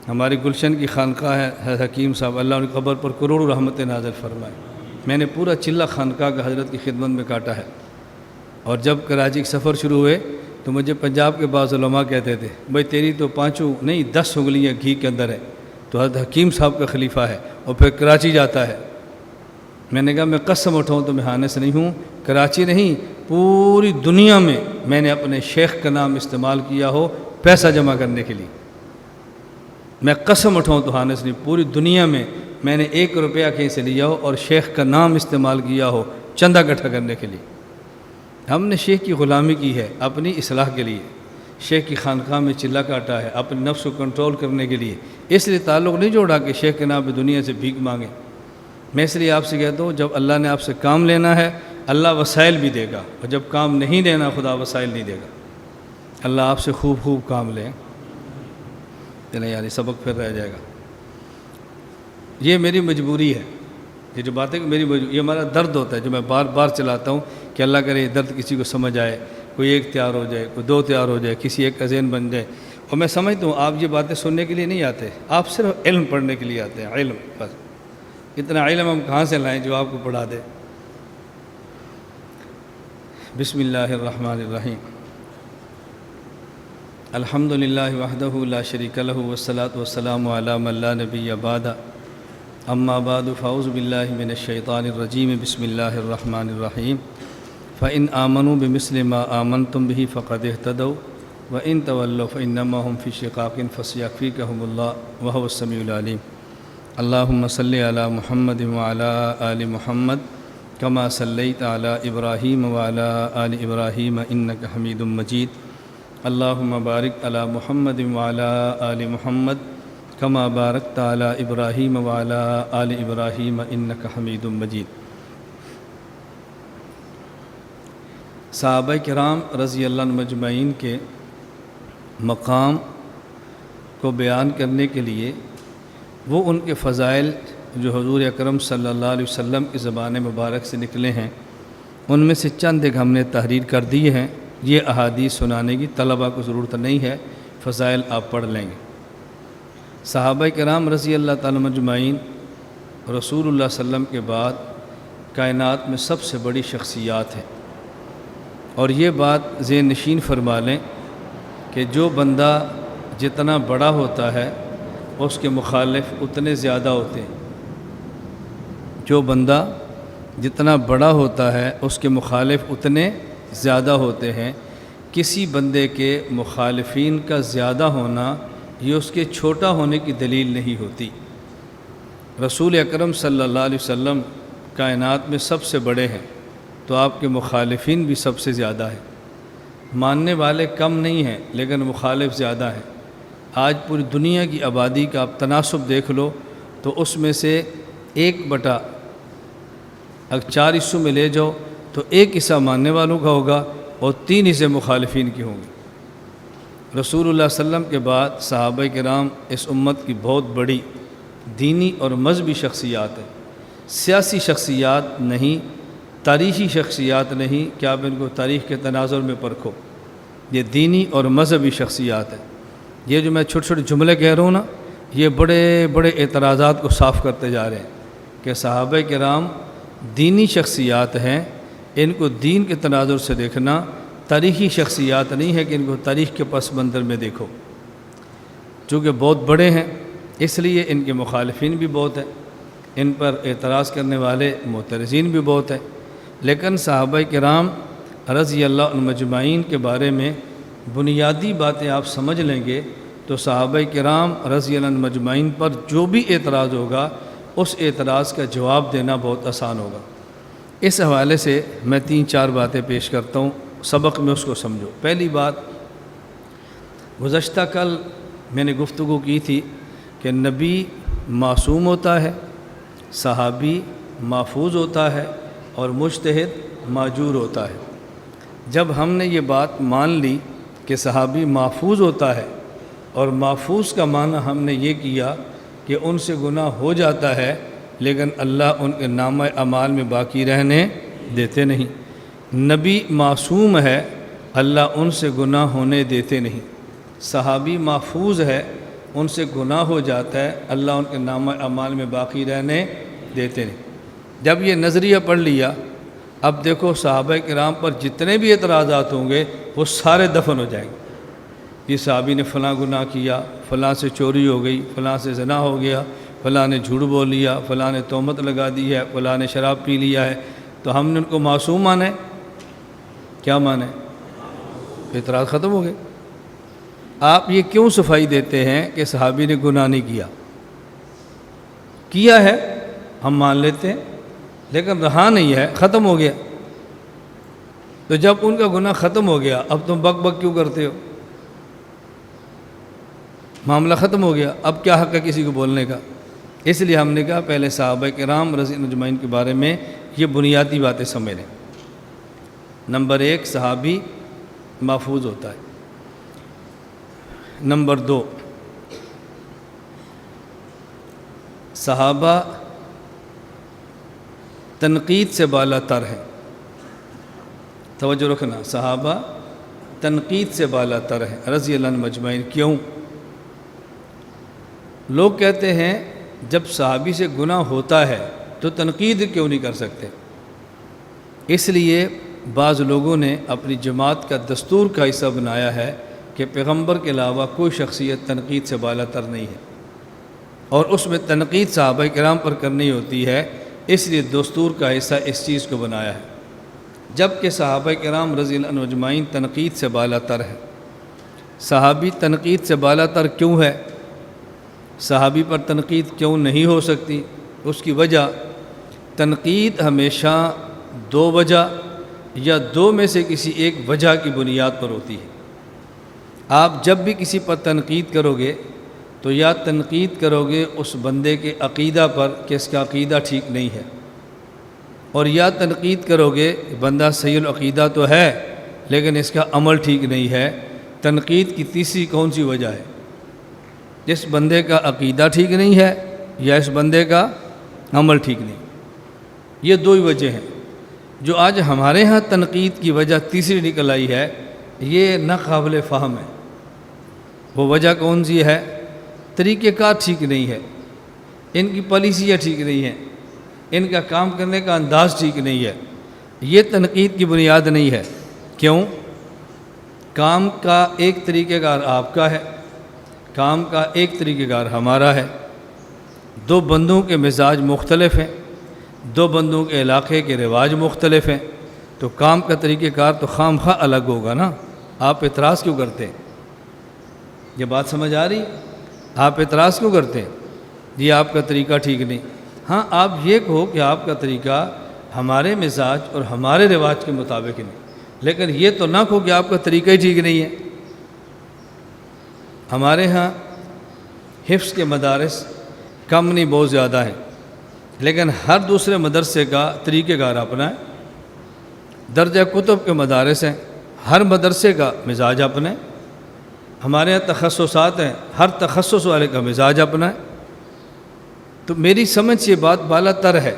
Speaker 1: ہماری گلشن کی خانقاہ ہے حکیم صاحب، اللہ ان کی قبر پر کروڑوں رحمت نازل فرمائے۔ میں نے پورا چلہ خانقاہ کا حضرت کی خدمت میں کاٹا ہے، اور جب کراچی کے سفر شروع ہوئے تو مجھے پنجاب کے بعض علماء کہتے تھے بھائی تیری تو 5 نہیں 10 انگلیاں گھی کے اندر ہے، تو حضرت حکیم صاحب کا خلیفہ ہے اور پھر کراچی جاتا ہے۔ میں نے کہا میں قسم اٹھاؤں تو میں ہانے سے نہیں ہوں، کراچی نہیں پوری دنیا میں نے اپنے شیخ کا نام استعمال کیا ہو پیسہ جمع کرنے کے لیے، میں قسم اٹھاؤں تو ہانے سے نہیں، پوری دنیا میں نے 1 روپیہ کہیں سے لیا ہو اور شیخ کا نام استعمال کیا ہو چندہ اکٹھا کرنے کے لیے۔ ہم نے شیخ کی غلامی کی ہے اپنی اصلاح کے لیے، شیخ کی خانقاہ میں چلہ کاٹا ہے اپنے نفس کو کنٹرول کرنے کے لیے، اس لیے تعلق نہیں جوڑا کہ شیخ کے نام پہ دنیا سے بھیک مانگیں۔ میں اس لیے آپ سے کہتا ہوں جب اللہ نے آپ سے کام لینا ہے اللہ وسائل بھی دے گا، اور جب کام نہیں لینا خدا وسائل نہیں دے گا۔ اللہ آپ سے خوب کام لیں، نہیں یار یہ سبق پھر رہ جائے گا۔ یہ میری مجبوری ہے، یہ جو باتیں میری مجبوری، یہ ہمارا درد ہوتا ہے جو میں بار بار چلاتا ہوں کہ اللہ کرے یہ درد کسی کو سمجھ آئے، کوئی 1 تیار ہو جائے، کوئی 2 تیار ہو جائے، کسی ایک کا ذہن بن جائے۔ اور میں سمجھتا ہوں آپ یہ باتیں سننے کے لیے نہیں آتے، آپ صرف علم پڑھنے کے لیے آتے ہیں، علم بس۔ اتنا علم ہم کہاں سے لائیں جو آپ کو پڑھا دے؟ بسم اللہ الرحمن الرحیم، الحمدللہ وحدہ لا شریک لہ والصلاۃ والسلام علی من لا نبی بعدہ، اما بعد فاعوذ باللہ من الشیطان الرجیم بسم اللہ الرحمن الرحیم فإن آمنوا بمثل ما آمنتم به فقد اهتدوا وإن تولوا فإنما هم في شقاق فسيكفيكهم الله وهو السميع العليم اللهم صل على محمد وعلى آل محمد كما صليت على إبراهيم وعلى آل إبراهيم إنك حميد مجيد اللهم بارك على محمد وعلى آل محمد كما باركت على إبراهيم وعلى آل إبراهيم إنك حميد مجيد۔ صحابہ کرام رضی اللہ عنہم مجمعین کے مقام کو بیان کرنے کے لیے وہ ان کے فضائل جو حضور اکرم صلی اللہ علیہ وسلم کی زبان مبارک سے نکلے ہیں، ان میں سے چند ایک ہم نے تحریر کر دی ہیں۔ یہ احادیث سنانے کی طلبہ کو ضرورت نہیں ہے، فضائل آپ پڑھ لیں گے۔ صحابہ کرام رضی اللہ تعالی مجمعین رسول اللہ صلی اللہ علیہ وسلم کے بعد کائنات میں سب سے بڑی شخصیات ہیں، اور یہ بات ذہن نشین فرما لیں کہ جو بندہ جتنا بڑا ہوتا ہے اس کے مخالف اتنے زیادہ ہوتے ہیں۔ جو بندہ جتنا بڑا ہوتا ہے اس کے مخالف اتنے زیادہ ہوتے ہیں۔ کسی بندے کے مخالفین کا زیادہ ہونا یہ اس کے چھوٹا ہونے کی دلیل نہیں ہوتی۔ رسول اکرم صلی اللہ علیہ وسلم کائنات میں سب سے بڑے ہیں تو آپ کے مخالفین بھی سب سے زیادہ ہیں۔ ماننے والے کم نہیں ہیں لیکن مخالف زیادہ ہیں۔ آج پوری دنیا کی آبادی کا آپ تناسب دیکھ لو تو اس میں سے 1/، اگر 4 حصوں میں لے جاؤ تو 1 حصہ ماننے والوں کا ہوگا اور 3 حصے مخالفین کی ہوں گے۔ رسول اللہ صلی اللہ علیہ وسلم کے بعد صحابہ کرام اس امت کی بہت بڑی دینی اور مذہبی شخصیات ہیں۔ سیاسی شخصیات نہیں، تاریخی شخصیات نہیں کہ آپ ان کو تاریخ کے تناظر میں پرکھو، یہ دینی اور مذہبی شخصیات ہیں۔ یہ جو میں چھوٹے چھوٹے جملے کہہ رہا ہوں نا، یہ بڑے بڑے اعتراضات کو صاف کرتے جا رہے ہیں کہ صحابہ کرام دینی شخصیات ہیں، ان کو دین کے تناظر سے دیکھنا، تاریخی شخصیات نہیں ہے کہ ان کو تاریخ کے پس منظر میں دیکھو۔ چونکہ بہت بڑے ہیں اس لیے ان کے مخالفین بھی بہت ہیں، ان پر اعتراض کرنے والے معترضین بھی بہت ہیں، لیکن صحابہ کرام رضی اللہ عنہم مجمعین کے بارے میں بنیادی باتیں آپ سمجھ لیں گے تو صحابہ کرام رضی اللہ عنہم مجمعین پر جو بھی اعتراض ہوگا اس اعتراض کا جواب دینا بہت آسان ہوگا۔ اس حوالے سے میں 3-4 باتیں پیش کرتا ہوں، سبق میں اس کو سمجھو۔ پہلی بات، گزشتہ کل میں نے گفتگو کی تھی کہ نبی معصوم ہوتا ہے، صحابی محفوظ ہوتا ہے اور مجتہد معجور ہوتا ہے۔ جب ہم نے یہ بات مان لی کہ صحابی محفوظ ہوتا ہے، اور محفوظ کا معنی ہم نے یہ کیا کہ ان سے گناہ ہو جاتا ہے لیکن اللہ ان کے نامہ اعمال میں باقی رہنے دیتے نہیں۔ نبی معصوم ہے، اللہ ان سے گناہ ہونے دیتے نہیں۔ صحابی محفوظ ہے، ان سے گناہ ہو جاتا ہے، اللہ ان کے نامہ اعمال میں باقی رہنے دیتے نہیں۔ جب یہ نظریہ پڑھ لیا، اب دیکھو صحابہ کرام پر جتنے بھی اعتراضات ہوں گے وہ سارے دفن ہو جائیں گے۔ یہ صحابی نے فلاں گناہ کیا، فلاں سے چوری ہو گئی، فلاں سے زنا ہو گیا، فلاں نے جھوٹ بول لیا، فلاں نے تہمت لگا دی ہے، فلاں نے شراب پی لیا ہے، تو ہم نے ان کو معصوم مانے؟ کیا مانے؟ اعتراض ختم ہو گئے۔ آپ یہ کیوں صفائی دیتے ہیں کہ صحابی نے گناہ نہیں کیا ہے؟ ہم مان لیتے ہیں لیکن رہا نہیں ہے، ختم ہو گیا۔ تو جب ان کا گناہ ختم ہو گیا اب تم بک بک کیوں کرتے ہو؟ معاملہ ختم ہو گیا، اب کیا حق ہے کسی کو بولنے کا؟ اس لیے ہم نے کہا پہلے صحابہ کرام رضی اللہ مجمعین کے بارے میں یہ بنیادی باتیں سمجھ لیں۔ نمبر 1، صحابی محفوظ ہوتا ہے۔ نمبر 2، صحابہ تنقید سے بالا تر ہیں۔ توجہ رکھنا، صحابہ تنقید سے بالا تر ہیں رضی اللہ عنہم مجمعین۔ کیوں؟ لوگ کہتے ہیں جب صحابی سے گناہ ہوتا ہے تو تنقید کیوں نہیں کر سکتے؟ اس لیے بعض لوگوں نے اپنی جماعت کا دستور کا حصہ بنایا ہے کہ پیغمبر کے علاوہ کوئی شخصیت تنقید سے بالا تر نہیں ہے۔ اور اس میں تنقید صحابہ کرام پر کرنی ہوتی ہے، اس لیے دستور کا حصہ اس چیز کو بنایا ہے، جبکہ صحابہ کرام رضی اللہ عنہم اجمعین تنقید سے بالا تر ہے۔ صحابی تنقید سے بالا تر کیوں ہے؟ صحابی پر تنقید کیوں نہیں ہو سکتی؟ اس کی وجہ، تنقید ہمیشہ دو وجہ یا دو میں سے کسی ایک وجہ کی بنیاد پر ہوتی ہے۔ آپ جب بھی کسی پر تنقید کرو گے تو یا تنقید کرو گے اس بندے کے عقیدہ پر کہ اس کا عقیدہ ٹھیک نہیں ہے، اور یا تنقید کرو گے بندہ صحیح العقیدہ تو ہے لیکن اس کا عمل ٹھیک نہیں ہے۔ تنقید کی تیسری کون سی وجہ ہے؟ اس بندے کا عقیدہ ٹھیک نہیں ہے یا اس بندے کا عمل ٹھیک نہیں۔ یہ دو ہی وجہ ہیں۔ جو آج ہمارے ہاں تنقید کی وجہ تیسری نکل آئی ہے، یہ ناقابل فہم ہے۔ وہ وجہ کون سی ہے؟ طریقہ کار ٹھیک نہیں ہے، ان کی پالیسیاں ٹھیک نہیں ہیں، ان کا کام کرنے کا انداز ٹھیک نہیں ہے۔ یہ تنقید کی بنیاد نہیں ہے۔ کیوں؟ کام کا ایک طریقہ کار آپ کا ہے، کام کا ایک طریقہ کار ہمارا ہے، دو بندوں کے مزاج مختلف ہیں، دو بندوں کے علاقے کے رواج مختلف ہیں، تو کام کا طریقہ کار تو خام خواہ الگ ہوگا نا۔ آپ اعتراض کیوں کرتے ہیں؟ یہ بات سمجھ آ رہی؟ آپ اعتراض کیوں کرتے ہیں؟ یہ آپ کا طریقہ ٹھیک نہیں۔ ہاں، آپ یہ کہو کہ آپ کا طریقہ ہمارے مزاج اور ہمارے رواج کے مطابق نہیں، لیکن یہ تو نہ کہو کہ آپ کا طریقہ ہی ٹھیک نہیں ہے۔ ہمارے ہاں حفظ کے مدارس کم نہیں بہت زیادہ ہیں، لیکن ہر دوسرے مدرسے کا طریقہ کار اپنا ہے۔ درجہ کتب کے مدارس ہیں، ہر مدرسے کا مزاج اپنا ہے۔ ہمارے یہاں تخصصات ہیں، ہر تخصص والے کا مزاج اپنا ہے۔ تو میری سمجھ سے یہ بات بالا تر ہے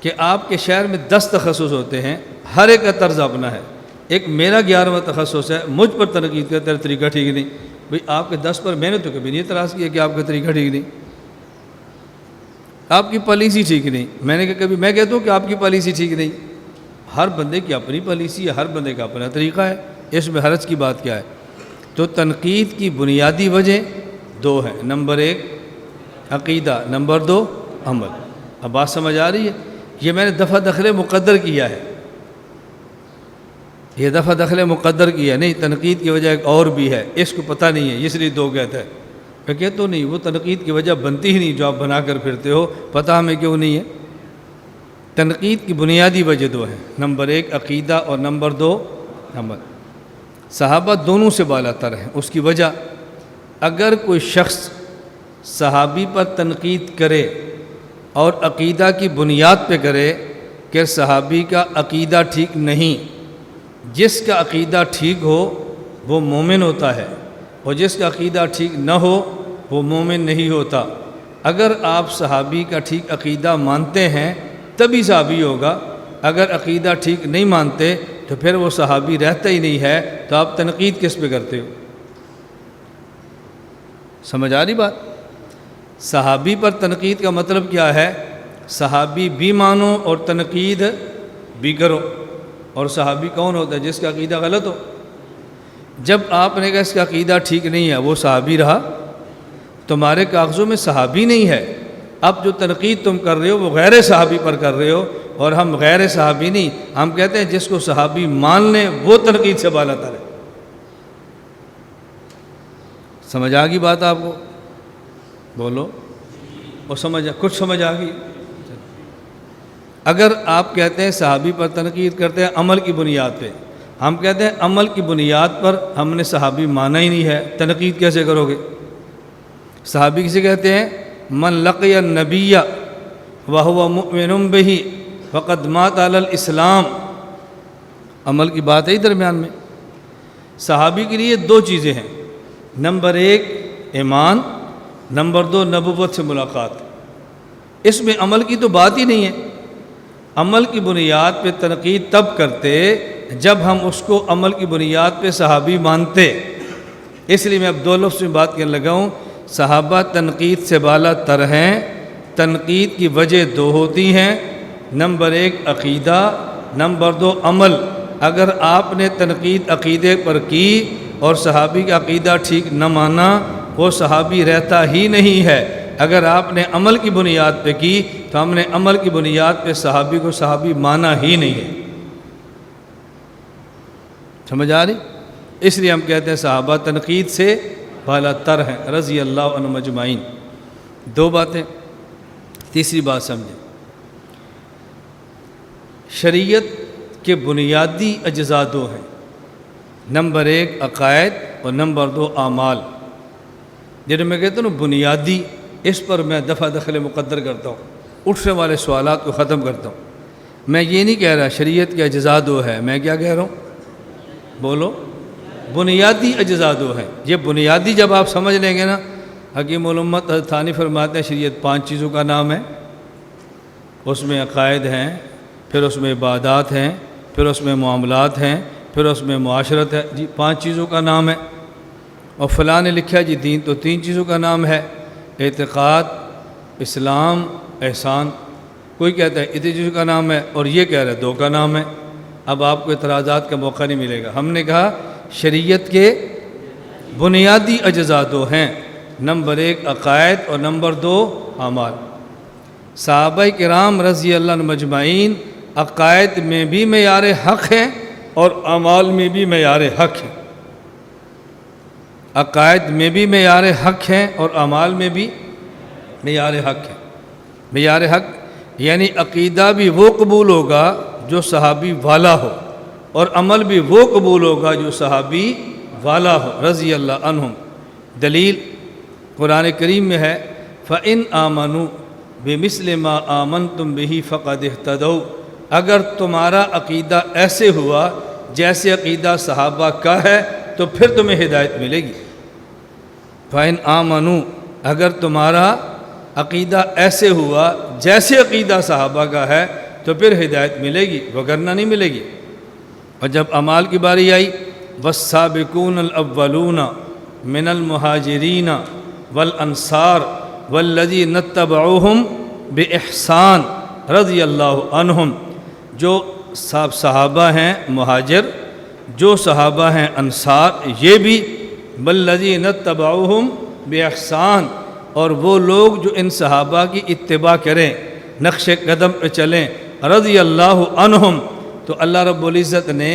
Speaker 1: کہ آپ کے شہر میں 10 تخصص ہوتے ہیں، ہر ایک کا طرز اپنا ہے۔ ایک میرا 11واں تخصص ہے، مجھ پر تنقید کرتا ہے طریقہ ٹھیک نہیں۔ بھئی آپ کے 10 پر میں نے تو کبھی نہیں اعتراض کیا کہ آپ کا طریقہ ٹھیک نہیں، آپ کی پالیسی ٹھیک نہیں۔ میں نے کہا کبھی میں کہتا ہوں کہ آپ کی پالیسی ٹھیک نہیں۔ ہر بندے کی اپنی پالیسی ہے، ہر بندے کا اپنا طریقہ ہے، اس میں حرج کی بات کیا ہے؟ تو تنقید کی بنیادی وجہ دو ہیں، نمبر 1 عقیدہ، نمبر 2 عمل۔ اب بات سمجھ آ رہی ہے؟ یہ میں نے دفعہ دخل مقدر کیا ہے، یہ دفعہ دخل مقدر کیا نہیں، تنقید کی وجہ ایک اور بھی ہے، اس کو پتہ نہیں ہے اس لیے 2 کہتا ہے۔ میں کہتا نہیں، وہ تنقید کی وجہ بنتی ہی نہیں جو آپ بنا کر پھرتے ہو، پتہ ہمیں کیوں نہیں ہے۔ تنقید کی بنیادی وجہ 2 ہیں، نمبر 1 عقیدہ اور نمبر 2 عمل۔ صحابہ دونوں سے بالا تر ہیں۔ اس کی وجہ، اگر کوئی شخص صحابی پر تنقید کرے اور عقیدہ کی بنیاد پہ کرے کہ صحابی کا عقیدہ ٹھیک نہیں، جس کا عقیدہ ٹھیک ہو وہ مومن ہوتا ہے، اور جس کا عقیدہ ٹھیک نہ ہو وہ مومن نہیں ہوتا۔ اگر آپ صحابی کا ٹھیک عقیدہ مانتے ہیں تبھی صحابی ہوگا، اگر عقیدہ ٹھیک نہیں مانتے تو پھر وہ صحابی رہتا ہی نہیں ہے، تو آپ تنقید کس پہ کرتے ہو؟ سمجھ آ رہی بات؟ صحابی پر تنقید کا مطلب کیا ہے؟ صحابی بھی مانو اور تنقید بھی کرو۔ اور صحابی کون ہوتا ہے؟ جس کا عقیدہ غلط ہو۔ جب آپ نے کہا اس کا عقیدہ ٹھیک نہیں ہے، وہ صحابی رہا؟ تمہارے کاغذوں میں صحابی نہیں ہے، اب جو تنقید تم کر رہے ہو وہ غیر صحابی پر کر رہے ہو، اور ہم غیر صحابی نہیں، ہم کہتے ہیں جس کو صحابی مان لیں وہ تنقید سے بالا تر ہے۔ سمجھ آ گئی بات آپ کو؟ بولو، اور کچھ سمجھ آ گئی؟ اگر آپ کہتے ہیں صحابی پر تنقید کرتے ہیں عمل کی بنیاد پہ، ہم کہتے ہیں عمل کی بنیاد پر ہم نے صحابی مانا ہی نہیں ہے، تنقید کیسے کرو گے؟ صحابی کسے کہتے ہیں؟ من لقی النبی وہو مؤمن بہ فقد مات علی الاسلام۔ عمل کی بات ہے درمیان میں۔ صحابی کے لیے 2 چیزیں ہیں، نمبر 1 ایمان، نمبر 2 نبوت سے ملاقات۔ اس میں عمل کی تو بات ہی نہیں ہے۔ عمل کی بنیاد پہ تنقید تب کرتے جب ہم اس کو عمل کی بنیاد پہ صحابی مانتے۔ اس لیے میں اب 2 لفظ میں بات کرنے لگا ہوں۔ صحابہ تنقید سے بالا تر ہیں۔ تنقید کی وجہ 2 ہوتی ہیں، نمبر 1 عقیدہ، نمبر 2 عمل۔ اگر آپ نے تنقید عقیدے پر کی اور صحابی کا عقیدہ ٹھیک نہ مانا، وہ صحابی رہتا ہی نہیں ہے۔ اگر آپ نے عمل کی بنیاد پہ کی تو ہم نے عمل کی بنیاد پہ صحابی کو صحابی مانا ہی نہیں ہے۔ سمجھ آ رہی؟ اس لیے ہم کہتے ہیں صحابہ تنقید سے بالا تر ہیں رضی اللہ عنہم اجمعین۔ دو باتیں۔ تیسری بات سمجھیں، شریعت کے بنیادی اجزاء دو ہیں، نمبر 1 عقائد اور نمبر 2 اعمال۔ جنہیں میں کہتا ہوں نا بنیادی، اس پر میں دفع دخل مقدر کرتا ہوں، اٹھنے والے سوالات کو ختم کرتا ہوں۔ میں یہ نہیں کہہ رہا شریعت کے اجزاء دو ہے، میں کیا کہہ رہا ہوں؟ بولو، بنیادی اجزاء دو ہیں۔ یہ بنیادی جب آپ سمجھ لیں گے نا، حکیم الامت حضرت ثانی فرماتے ہیں شریعت 5 چیزوں کا نام ہے، اس میں عقائد ہیں، پھر اس میں عبادات ہیں، پھر اس میں معاملات ہیں، پھر اس میں معاشرت ہے۔ جی 5 چیزوں کا نام ہے۔ اور فلاں نے لکھا جی دین تو 3 چیزوں کا نام ہے، اعتقاد، اسلام، احسان۔ کوئی کہتا ہے اتنی چیزوں کا نام ہے اور یہ کہہ رہا ہے 2 کا نام ہے۔ اب آپ کو اعتراضات کا موقع نہیں ملے گا۔ ہم نے کہا شریعت کے بنیادی اجزاء 2 ہیں، نمبر 1 عقائد اور نمبر 2 اعمال۔ صحابہ کرام رضی اللہ عنہم اجمعین عقائد میں بھی معیار حق ہیں اور اعمال میں بھی معیار حق ہیں۔ عقائد میں بھی معیار حق ہیں اور اعمال میں بھی معیار حق ہے۔ معیار حق یعنی عقیدہ بھی وہ قبول ہوگا جو صحابی والا ہو، اور عمل بھی وہ قبول ہوگا جو صحابی والا ہو رضی اللہ عنہم۔ دلیل قرآن کریم میں ہے فَإِنْ آمَنُوا بِمِثْلِ مَا آمَنْتُمْ بِهِ فَقَدِ اهْتَدَوْا۔ اگر تمہارا عقیدہ ایسے ہوا جیسے عقیدہ صحابہ کا ہے تو پھر تمہیں ہدایت ملے گی۔ فَإِنْ آمَنُوا، اگر تمہارا عقیدہ ایسے ہوا جیسے عقیدہ صحابہ کا ہے تو پھر ہدایت ملے گی، وگرنہ نہیں ملے گی۔ اور جب اعمال کی باری آئی وَالسَّابِقُونَ الْأَوَّلُونَ مِنَ الْمُهَاجِرِينَ وَالْأَنصَارِ وَالَّذِينَ اتَّبَعُوهُمْ بِإِحْسَانٍ رضی اللہ عنہم۔ جو صحابہ ہیں مہاجر، جو صحابہ ہیں انصار، یہ بھی وَالَّذِينَ اتَّبَعُوهُمْ بِإِحْسَانٍ، اور وہ لوگ جو ان صحابہ کی اتباع کریں، نقش قدم پہ چلیں رضی اللہ عنہم۔ تو اللہ رب العزت نے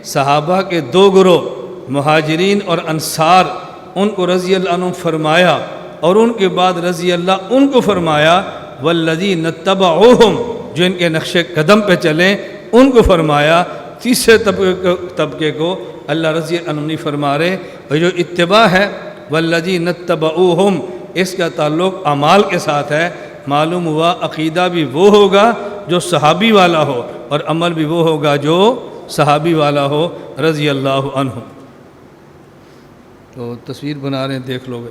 Speaker 1: صحابہ کے 2 گروہ مہاجرین اور انصار ان کو رضی اللہ عنہم فرمایا، اور ان کے بعد رضی اللہ ان کو فرمایا والذین اتبعوہم، جو ان کے نقش قدم پہ چلیں ان کو فرمایا۔ تیسرے طبقے کو اللہ رضی اللہ عنہ نہیں فرما رہے، اور جو اتباع ہے والذین اتبعوہم اس کا تعلق اعمال کے ساتھ ہے۔ معلوم ہوا عقیدہ بھی وہ ہوگا جو صحابی والا ہو، اور عمل بھی وہ ہوگا جو صحابی والا ہو رضی اللہ عنہ۔ تو تصویر بنا رہے ہیں، دیکھ لو گے،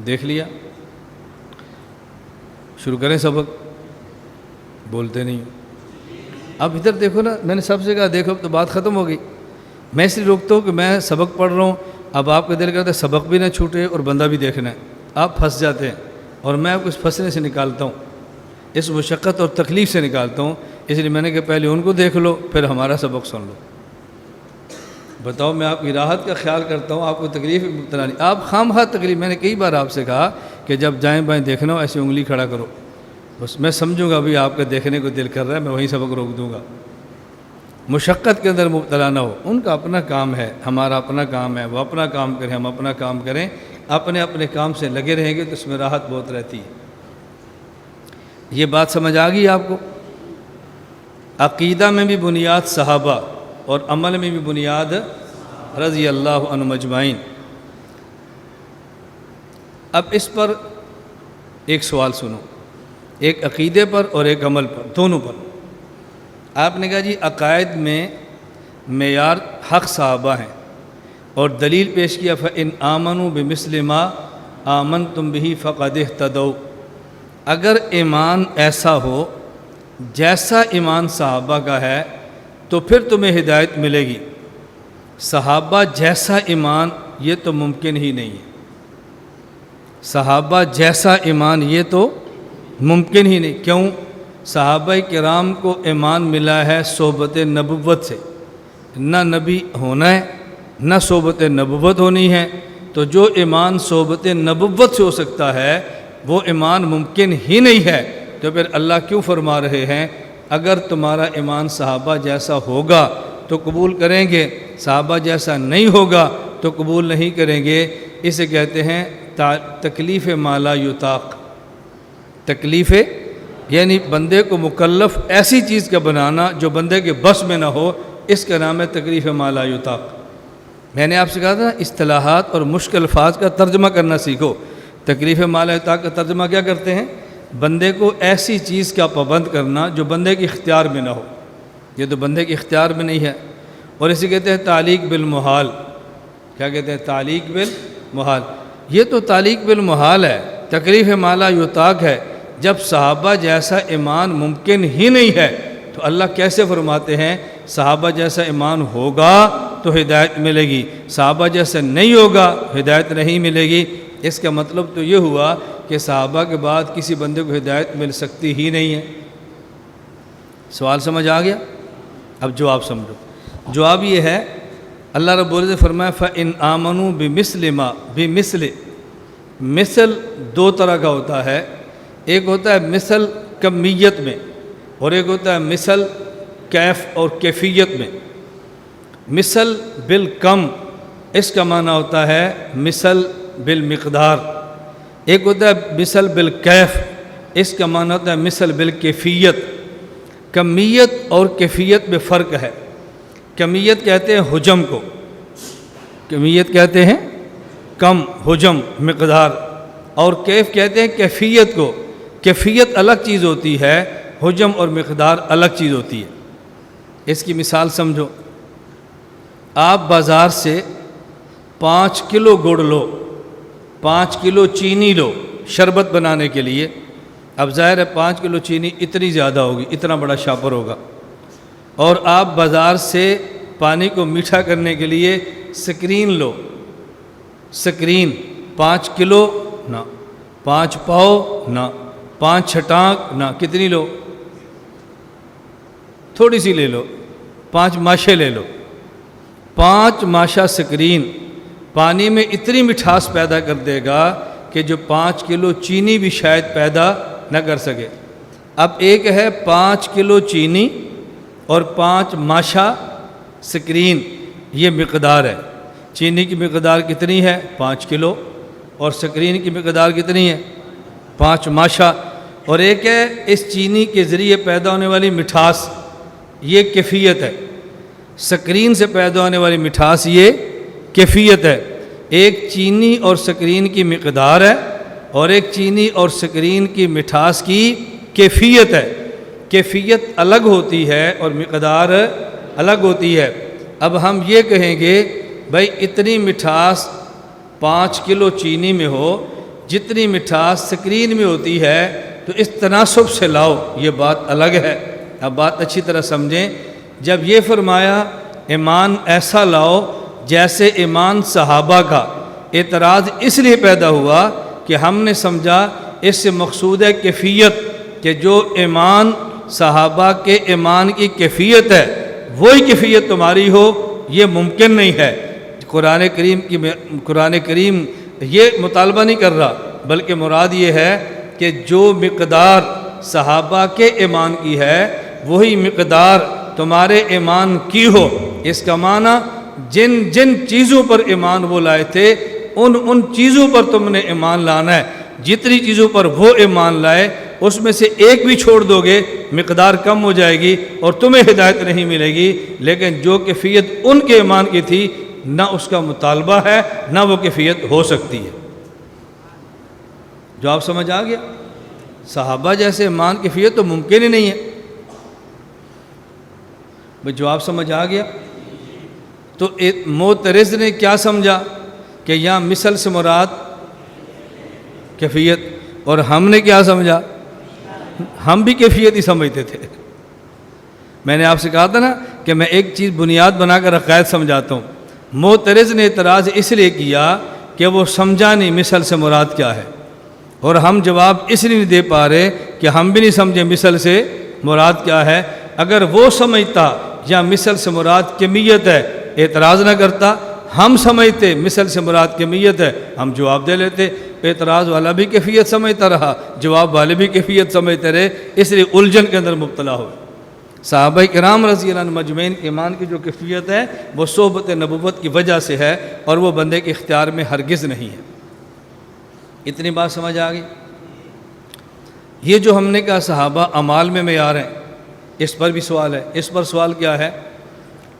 Speaker 1: دیکھ لیا؟ شروع کریں سبق؟ بولتے نہیں۔ اب ادھر دیکھو نا، میں نے سب سے کہا دیکھو تو بات ختم ہو گئی۔ میں اس لیے روکتا ہوں کہ میں سبق پڑھ رہا ہوں، اب آپ کا دل کرتا ہے سبق بھی نہ چھوٹے اور بندہ بھی دیکھنا ہے، آپ پھنس جاتے ہیں، اور میں آپ کو اس پھنسنے سے نکالتا ہوں، اس مشقت اور تکلیف سے نکالتا ہوں۔ اس لیے میں نے کہا پہلے ان کو دیکھ لو پھر ہمارا سبق سن لو۔ بتاؤ، میں آپ کی راحت کا خیال کرتا ہوں، آپ کو تکلیف میں مبتلا نہیں۔ آپ خام خواہ تکلیف، میں نے کئی بار آپ سے کہا کہ جب جائیں بائیں دیکھنا ہو ایسے انگلی کھڑا کرو، بس میں سمجھوں گا بھی آپ کا دیکھنے کو دل کر رہا ہے، میں وہیں سبق روک دوں گا۔ مشقت کے اندر مبتلا نہ ہو، ان کا اپنا کام ہے، ہمارا اپنا کام ہے، وہ اپنا کام کریں، ہم اپنا کام کریں، اپنے اپنے کام سے لگے رہیں گے تو اس میں راحت بہت رہتی ہے۔ یہ بات سمجھ آ گئی آپ کو؟ عقیدہ میں بھی بنیاد صحابہ اور عمل میں بھی بنیاد رضی اللہ عنہم اجمعین۔ اب اس پر ایک سوال سنو، ایک عقیدے پر اور ایک عمل پر، دونوں پر۔ آپ نے کہا جی عقائد میں معیار حق صحابہ ہیں، اور دلیل پیش کیا فَإِنْ آمَنُوا بِمِثْلِ مَا آمَنْتُمْ بِهِ فَقَدِ اهْتَدَوْا۔ اگر ایمان ایسا ہو جیسا ایمان صحابہ کا ہے تو پھر تمہیں ہدایت ملے گی۔ صحابہ جیسا ایمان یہ تو ممکن ہی نہیں ہے، صحابہ جیسا ایمان یہ تو ممکن ہی نہیں۔ کیوں؟ صحابہ کرام کو ایمان ملا ہے صحبت نبوت سے، نہ نبی ہونا ہے نہ صحبت نبوت ہونی ہے، تو جو ایمان صحبت نبوت سے ہو سکتا ہے وہ ایمان ممکن ہی نہیں ہے۔ تو پھر اللہ کیوں فرما رہے ہیں اگر تمہارا ایمان صحابہ جیسا ہوگا تو قبول کریں گے، صحابہ جیسا نہیں ہوگا تو قبول نہیں کریں گے۔ اسے کہتے ہیں تکلیف ما لا یطاق۔ تکلیف یعنی بندے کو مکلف ایسی چیز کا بنانا جو بندے کے بس میں نہ ہو، اس کا نام ہے تکلیف ما لا یطاق۔ میں نے آپ سے کہا تھا اصطلاحات اور مشکل الفاظ کا ترجمہ کرنا سیکھو۔ تکلیف ما لا یطاق کا ترجمہ کیا کرتے ہیں؟ بندے کو ایسی چیز کا پابند کرنا جو بندے کے اختیار میں نہ ہو، یہ تو بندے کے اختیار میں نہیں ہے۔ اور اسے کہتے ہیں تعلیق بالمحال۔ کیا کہتے ہیں؟ تعلیق بالمحال۔ یہ تو تعلیق بالمحال ہے، تکلیف ما لا یطاق ہے۔ جب صحابہ جیسا ایمان ممکن ہی نہیں ہے تو اللہ کیسے فرماتے ہیں صحابہ جیسا ایمان ہوگا تو ہدایت ملے گی، صحابہ جیسا نہیں ہوگا ہدایت نہیں ملے گی؟ اس کا مطلب تو یہ ہوا کہ صحابہ کے بعد کسی بندے کو ہدایت مل سکتی ہی نہیں ہے۔ سوال سمجھ آ گیا؟ اب جواب سمجھو۔ جواب یہ ہے، اللہ رب العزت نے فرمایا فَإِنْ آمَنُوا بِمِثْلِ مَا بِمِثْلِ۔ مثل دو طرح کا ہوتا ہے، ایک ہوتا ہے مثل کمیت میں اور ایک ہوتا ہے مثل کیف اور کیفیت میں۔ مثل بالکم اس کا معنی ہوتا ہے مثل بالمقدار، ایک ہوتا ہے مثل بالکیف اس کا معنی ہوتا ہے مثل بالکیفیت۔ کمیت اور کیفیت میں فرق ہے۔ کمیت کہتے ہیں حجم کو، کمیت کہتے ہیں کم، حجم مقدار، اور کیف کہتے ہیں کیفیت کو۔ کیفیت الگ چیز ہوتی ہے، حجم اور مقدار الگ چیز ہوتی ہے۔ اس کی مثال سمجھو، آپ بازار سے 5 کلو گڑ لو، 5 کلو چینی لو شربت بنانے کے لیے۔ اب ظاہر ہے 5 کلو چینی اتنی زیادہ ہوگی، اتنا بڑا شاپر ہوگا، اور آپ بازار سے پانی کو میٹھا کرنے کے لیے سکرین لو، سکرین 5 کلو نہ، 5 پاؤ نہ، 5 چھٹانک نہ، کتنی لو؟ تھوڑی سی لے لو، 5 ماشے لے لو۔ 5 ماشا سکرین پانی میں اتنی مٹھاس پیدا کر دے گا کہ جو 5 کلو چینی بھی شاید پیدا نہ کر سکے۔ اب ایک ہے 5 کلو چینی اور 5 ماشا سکرین، یہ مقدار ہے۔ چینی کی مقدار کتنی ہے؟ 5 کلو، اور سکرین کی مقدار کتنی ہے؟ 5 ماشا۔ اور ایک ہے اس چینی کے ذریعے پیدا ہونے والی مٹھاس، یہ کیفیت ہے۔ سکرین سے پیدا ہونے والی مٹھاس یہ کیفیت ہے۔ ایک چینی اور سکرین کی مقدار ہے اور ایک چینی اور سکرین کی مٹھاس کی کیفیت ہے۔ کیفیت الگ ہوتی ہے اور مقدار الگ ہوتی ہے۔ اب ہم یہ کہیں گے بھائی اتنی مٹھاس 5 کلو چینی میں ہو جتنی مٹھاس سکرین میں ہوتی ہے، تو اس تناسب سے لاؤ، یہ بات الگ ہے۔ اب بات اچھی طرح سمجھیں، جب یہ فرمایا ایمان ایسا لاؤ جیسے ایمان صحابہ کا، اعتراض اس لیے پیدا ہوا کہ ہم نے سمجھا اس سے مقصود ہے کیفیت، کہ جو ایمان صحابہ کے ایمان کی کیفیت ہے وہی کیفیت تمہاری ہو، یہ ممکن نہیں ہے۔ قرآن کریم یہ مطالبہ نہیں کر رہا، بلکہ مراد یہ ہے کہ جو مقدار صحابہ کے ایمان کی ہے وہی مقدار تمہارے ایمان کی ہو۔ اس کا معنی جن جن چیزوں پر ایمان وہ لائے تھے ان چیزوں پر تم نے ایمان لانا ہے۔ جتنی چیزوں پر وہ ایمان لائے اس میں سے ایک بھی چھوڑ دو گے مقدار کم ہو جائے گی اور تمہیں ہدایت نہیں ملے گی۔ لیکن جو کیفیت ان کے ایمان کی تھی نہ اس کا مطالبہ ہے نہ وہ کیفیت ہو سکتی ہے۔ جواب سمجھ آ گیا؟ صحابہ جیسے ایمان کیفیت تو ممکن ہی نہیں ہے۔ بھئی جواب سمجھ آ گیا؟ تو معترض نے کیا سمجھا کہ یہاں مثل سے مراد کیفیت، اور ہم نے کیا سمجھا؟ ہم بھی کیفیت ہی سمجھتے تھے۔ میں نے آپ سے کہا تھا نا کہ میں ایک چیز بنیاد بنا کر عقائد سمجھاتا ہوں۔ معترض نے اعتراض اس لیے کیا کہ وہ سمجھا نہیں مثل سے مراد کیا ہے، اور ہم جواب اس لیے نہیں دے پا رہے کہ ہم بھی نہیں سمجھے مثل سے مراد کیا ہے۔ اگر وہ سمجھتا یا مثل سے مراد کمیت ہے اعتراض نہ کرتا، ہم سمجھتے مثل سے مراد کمیت ہے، ہم جواب دے لیتے، اعتراض والا بھی کیفیت سمجھتا رہا، جواب والے بھی کیفیت سمجھتے رہے، اس لیے الجھن کے اندر مبتلا ہوئے۔ صحابہ کرام رضی اللہ عنہ مجمعین کے ایمان کی جو کیفیت ہے وہ صحبت نبوت کی وجہ سے ہے، اور وہ بندے کے اختیار میں ہرگز نہیں ہے۔ اتنی بات سمجھ آ گئی؟ یہ جو ہم نے کہا صحابہ اعمال میں معیار ہیں، اس پر بھی سوال ہے۔ اس پر سوال کیا ہے؟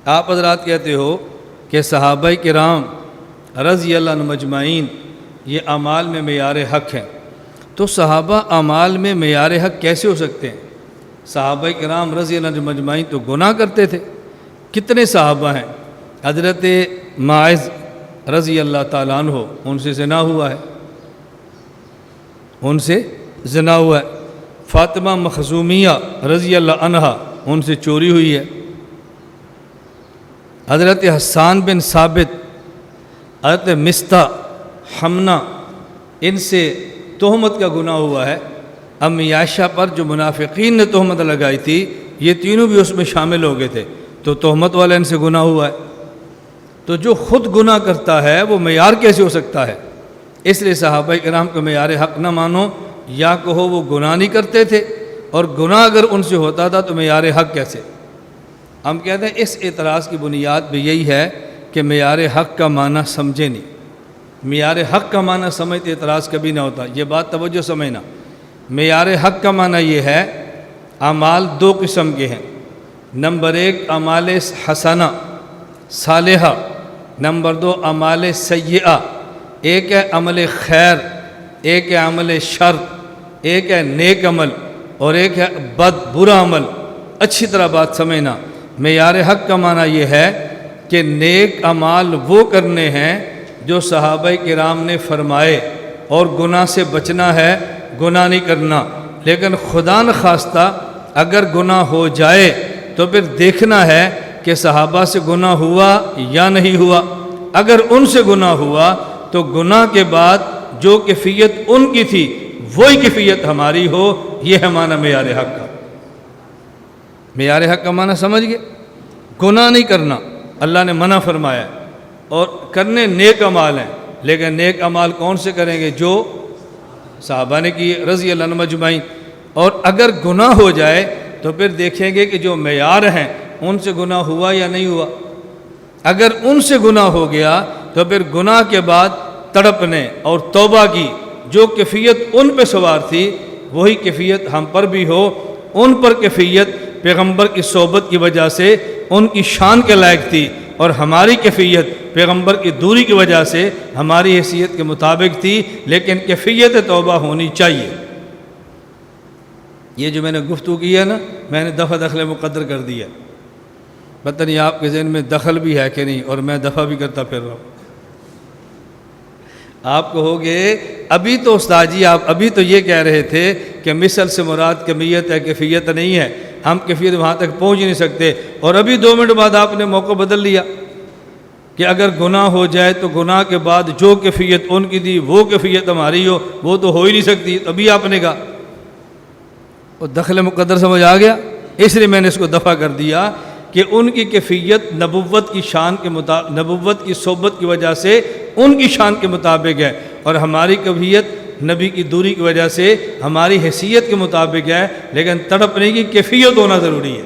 Speaker 1: آپ حضرات کہتے ہو کہ صحابہ کرام رضی اللہ عنہ مجمعین یہ اعمال میں معیار حق ہیں، تو صحابہ اعمال میں معیار حق کیسے ہو سکتے ہیں؟ صحابہ کرام رضی اللہ عنہ مجمعین تو گناہ کرتے تھے۔ کتنے صحابہ ہیں؟ حضرت معاذ رضی اللہ تعالیٰ عنہ، ان سے زنا ہوا ہے، ان سے زنا ہوا ہے۔ فاطمہ مخزومیہ رضی اللہ عنہا، ان سے چوری ہوئی ہے۔ حضرت حسان بن ثابت، حضرت مستہ، حمنہ، ان سے تہمت کا گناہ ہوا ہے۔ امی عائشہ پر جو منافقین نے تہمت لگائی تھی، یہ تینوں بھی اس میں شامل ہو گئے تھے، تو تہمت والا ان سے گناہ ہوا ہے۔ تو جو خود گناہ کرتا ہے وہ معیار کیسے ہو سکتا ہے؟ اس لیے صحابہ کرام کو معیار حق نہ مانو، یا کہو وہ گناہ نہیں کرتے تھے، اور گناہ اگر ان سے ہوتا تھا تو معیار حق کیسے؟ ہم کہتے ہیں اس اعتراض کی بنیاد بھی یہی ہے کہ معیار حق کا معنی سمجھے نہیں۔ معیار حق کا معنی سمجھتے اعتراض کبھی نہ ہوتا، یہ بات توجہ سمجھنا۔ معیار حق کا معنی یہ ہے، اعمال دو قسم کے ہیں۔ نمبر ایک اعمال حسنہ صالحہ، نمبر دو اعمال سیئہ۔ ایک ہے عمل خیر، ایک ہے عمل شر، ایک ہے نیک عمل، اور ایک ہے برا عمل۔ اچھی طرح بات سمجھنا، معیار حق کا معنی یہ ہے کہ نیک اعمال وہ کرنے ہیں جو صحابہ کرام نے فرمائے، اور گناہ سے بچنا ہے، گناہ نہیں کرنا۔ لیکن خدا نخواستہ اگر گناہ ہو جائے تو پھر دیکھنا ہے کہ صحابہ سے گناہ ہوا یا نہیں ہوا۔ اگر ان سے گناہ ہوا تو گناہ کے بعد جو کیفیت ان کی تھی وہی کیفیت ہماری ہو، یہ ہے معنی معیار حق کا۔ معیار حق کا معنی سمجھ گئے؟ گناہ نہیں کرنا اللہ نے منع فرمایا ہے، اور کرنے نیک اعمال ہیں، لیکن نیک اعمال کون سے کریں گے؟ جو صحابہ نے کیے رضی اللہ عنہ مجمعین۔ اور اگر گناہ ہو جائے تو پھر دیکھیں گے کہ جو معیار ہیں ان سے گناہ ہوا یا نہیں ہوا۔ اگر ان سے گناہ ہو گیا تو پھر گناہ کے بعد تڑپنے اور توبہ کی جو کیفیت ان پہ سوار تھی وہی کیفیت ہم پر بھی ہو۔ ان پر کیفیت پیغمبر کی صحبت کی وجہ سے ان کی شان کے لائق تھی، اور ہماری کیفیت پیغمبر کی دوری کی وجہ سے ہماری حیثیت کے مطابق تھی، لیکن کیفیت توبہ ہونی چاہیے۔ یہ جو میں نے گفتگو کی ہے نا، میں نے دفع دخل مقدر کر دیا، پتہ نہیں آپ کے ذہن میں دخل بھی ہے کہ نہیں، اور میں دفع بھی کرتا پھر رہا ہوں۔ آپ کہو گے ابھی تو استاد جی آپ ابھی تو یہ کہہ رہے تھے کہ مثل سے مراد کمیت ہے، کیفیت نہیں ہے، ہم کیفیت وہاں تک پہنچ نہیں سکتے، اور ابھی 2 منٹ بعد آپ نے موقع بدل لیا کہ اگر گناہ ہو جائے تو گناہ کے بعد جو کیفیت ان کی تھی وہ کیفیت ہماری ہو، وہ تو ہو ہی نہیں سکتی۔ ابھی آپ نے کہا وہ دخل مقدر سمجھ آ گیا، اس لیے میں نے اس کو دفع کر دیا کہ ان کی کیفیت نبوت کی شان کے مطابق، نبوت کی صحبت کی وجہ سے ان کی شان کے مطابق ہے، اور ہماری کیفیت نبی کی دوری کی وجہ سے ہماری حیثیت کے مطابق ہے، لیکن تڑپنے کی کیفیت ہونا ضروری ہے۔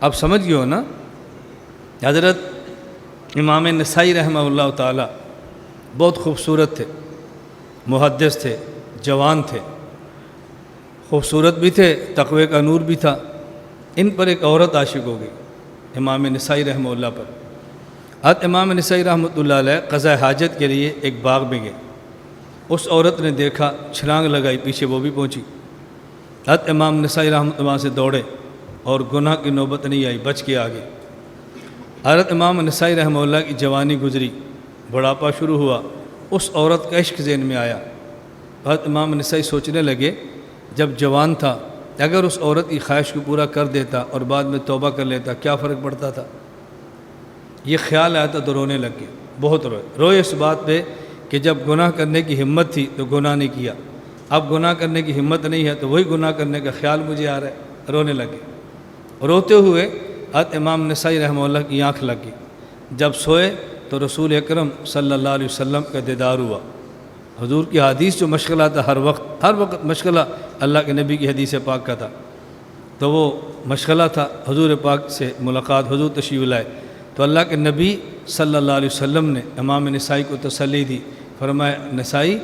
Speaker 1: اب سمجھ گئے ہو نا؟ حضرت امام نسائی رحمہ اللہ تعالی بہت خوبصورت تھے، محدث تھے، جوان تھے، خوبصورت بھی تھے، تقوی کا نور بھی تھا۔ ان پر ایک عورت عاشق ہو گئی امام نسائی رحمہ اللہ پر۔ حضرت امام نسائی رحمۃ اللہ علیہ قضاء حاجت کے لیے ایک باغ میں گئے، اس عورت نے دیکھا، چھلانگ لگائی، پیچھے وہ بھی پہنچی۔ حضرت امام نسائی رحمۃ اللہ سے دوڑے، اور گناہ کی نوبت نہیں آئی، بچ کے آگے۔ حضرت امام نسائی رحمہ اللہ کی جوانی گزری، بڑھاپا شروع ہوا، اس عورت کا عشق ذہن میں آیا۔ حضرت امام نسائی سوچنے لگے جب جوان تھا اگر اس عورت کی خواہش کو پورا کر دیتا اور بعد میں توبہ کر لیتا کیا فرق پڑتا تھا؟ یہ خیال آیا تو رونے لگ گئے، بہت روئے اس بات پہ کہ جب گناہ کرنے کی ہمت تھی تو گناہ نہیں کیا، اب گناہ کرنے کی ہمت نہیں ہے تو وہی گناہ کرنے کا خیال مجھے آ رہا ہے، رونے لگے۔ روتے ہوئے حضرت امام نسائی رحمہ اللہ کی آنکھ لگ گئی۔ جب سوئے تو رسول اکرم صلی اللہ علیہ وسلم کا دیدار ہوا۔ حضور کی حدیث جو مشغلہ تھا، ہر وقت مشغلہ اللہ کے نبی کی حدیث پاک کا تھا، تو وہ مشغلہ تھا حضور پاک سے ملاقات، حضور تشریف لائے تو اللہ کے نبی صلی اللہ علیہ وسلم نے امام نسائی کو تسلی دی، فرمایا نسائی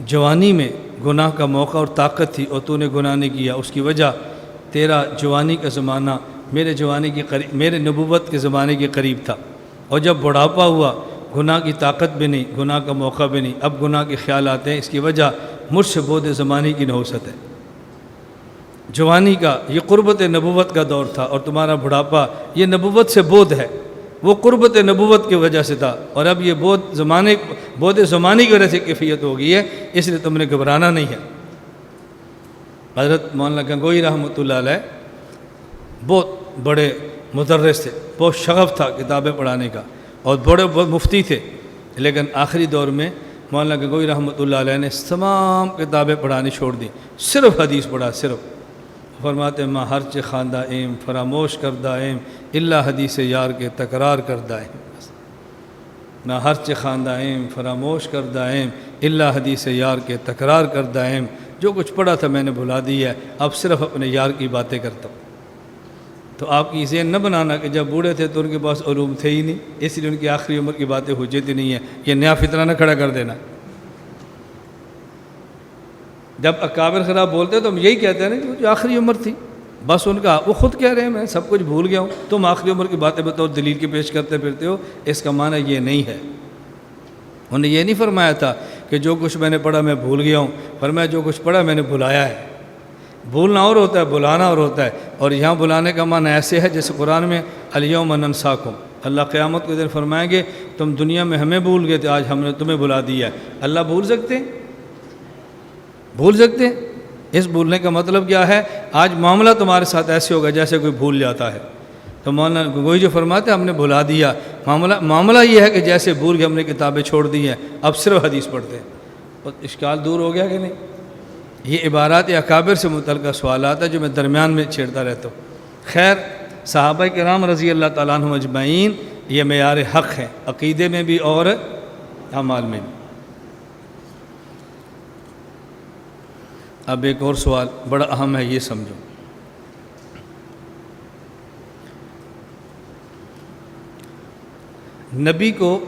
Speaker 1: جوانی میں گناہ کا موقع اور طاقت تھی اور تو نے گناہ نہیں کیا، اس کی وجہ تیرا جوانی کا زمانہ میرے نبوت کے زمانے کے قریب تھا، اور جب بڑھاپا ہوا گناہ کی طاقت بھی نہیں، گناہ کا موقع بھی نہیں، اب گناہ کے خیال آتے ہیں، اس کی وجہ مجھ سے بود زمانے کی نحوست ہے۔ جوانی کا یہ قربت نبوت کا دور تھا، اور تمہارا بڑھاپا یہ نبوت سے بود ہے، وہ قربت نبوت کی وجہ سے تھا، اور اب یہ بود زمانے کی وجہ سے کیفیت ہو گئی ہے، اس لیے تم نے گھبرانا نہیں ہے۔ حضرت مولانا گنگوئی رحمۃ اللہ علیہ بہت بڑے مدرس تھے، بہت شغف تھا کتابیں پڑھانے کا، اور بڑے مفتی تھے، لیکن آخری دور میں مولانا گنگوئی رحمۃ اللہ علیہ نے تمام کتابیں پڑھانی چھوڑ دی، صرف حدیث پڑھا، صرف۔ فرماتے ماں ہرچ خواندہ ایم فراموش کردہ ایم اللہ حدیث یار کے تکرار کردہ ایم، میں ہرچ خواندہ ایم فراموش کردہ ایم اللہ حدیث یار کے تکرار کردہ ایم، جو کچھ پڑھا تھا میں نے بھلا دیا ہے، اب صرف اپنے یار کی باتیں کرتا ہوں۔ تو آپ کی ذہن نہ بنانا کہ جب بوڑھے تھے تو ان کے پاس علوم تھے ہی نہیں، اس لیے ان کی آخری عمر کی باتیں حجت ہی نہیں ہیں، یہ نیا فتنہ نہ کھڑا کر دینا۔ جب اکابر خراب بولتے تو ہم یہی کہتے ہیں نا کہ جو آخری عمر تھی، بس ان کا وہ خود کہہ رہے ہیں میں سب کچھ بھول گیا ہوں، تم آخری عمر کی باتیں بطور دلیل کی پیش کرتے پھرتے ہو، اس کا معنی یہ نہیں ہے۔ انہوں نے یہ نہیں فرمایا تھا کہ جو کچھ میں نے پڑھا میں بھول گیا ہوں، فرمایا جو کچھ پڑھا میں نے بھلایا ہے۔ بھولنا اور ہوتا ہے، بلانا اور ہوتا ہے، اور یہاں بلانے کا معنی ایسے ہے جیسے قرآن میں الیوم ننساکم، اللہ قیامت کے دن فرمائیں گے تم دنیا میں ہمیں بھول گئے تھے، آج ہم نے تمہیں بلا دیا ہے۔ اللہ بھول سکتے ہیں؟ بھول سکتے ہیں؟ اس بھولنے کا مطلب کیا ہے؟ آج معاملہ تمہارے ساتھ ایسے ہوگا جیسے کوئی بھول جاتا ہے، تو مولانا گنگوئی جو فرماتے ہیں ہم نے بھلا دیا، معاملہ یہ ہے کہ جیسے بھول کے ہم نے کتابیں چھوڑ دی ہیں، اب صرف حدیث پڑھتے ہیں۔ اور اشکال دور ہو گیا کہ نہیں؟ یہ عبارات اکابر سے متعلقہ سوالات ہیں جو میں درمیان میں چھیڑتا رہتا ہوں۔ خیر، صحابہ کرام رضی اللہ تعالیٰ عنہم اجمعین یہ معیار حق ہیں، عقیدے میں بھی اور اعمال میں بھی۔ اب ایک اور سوال بڑا اہم ہے، یہ سمجھو۔ نبی کو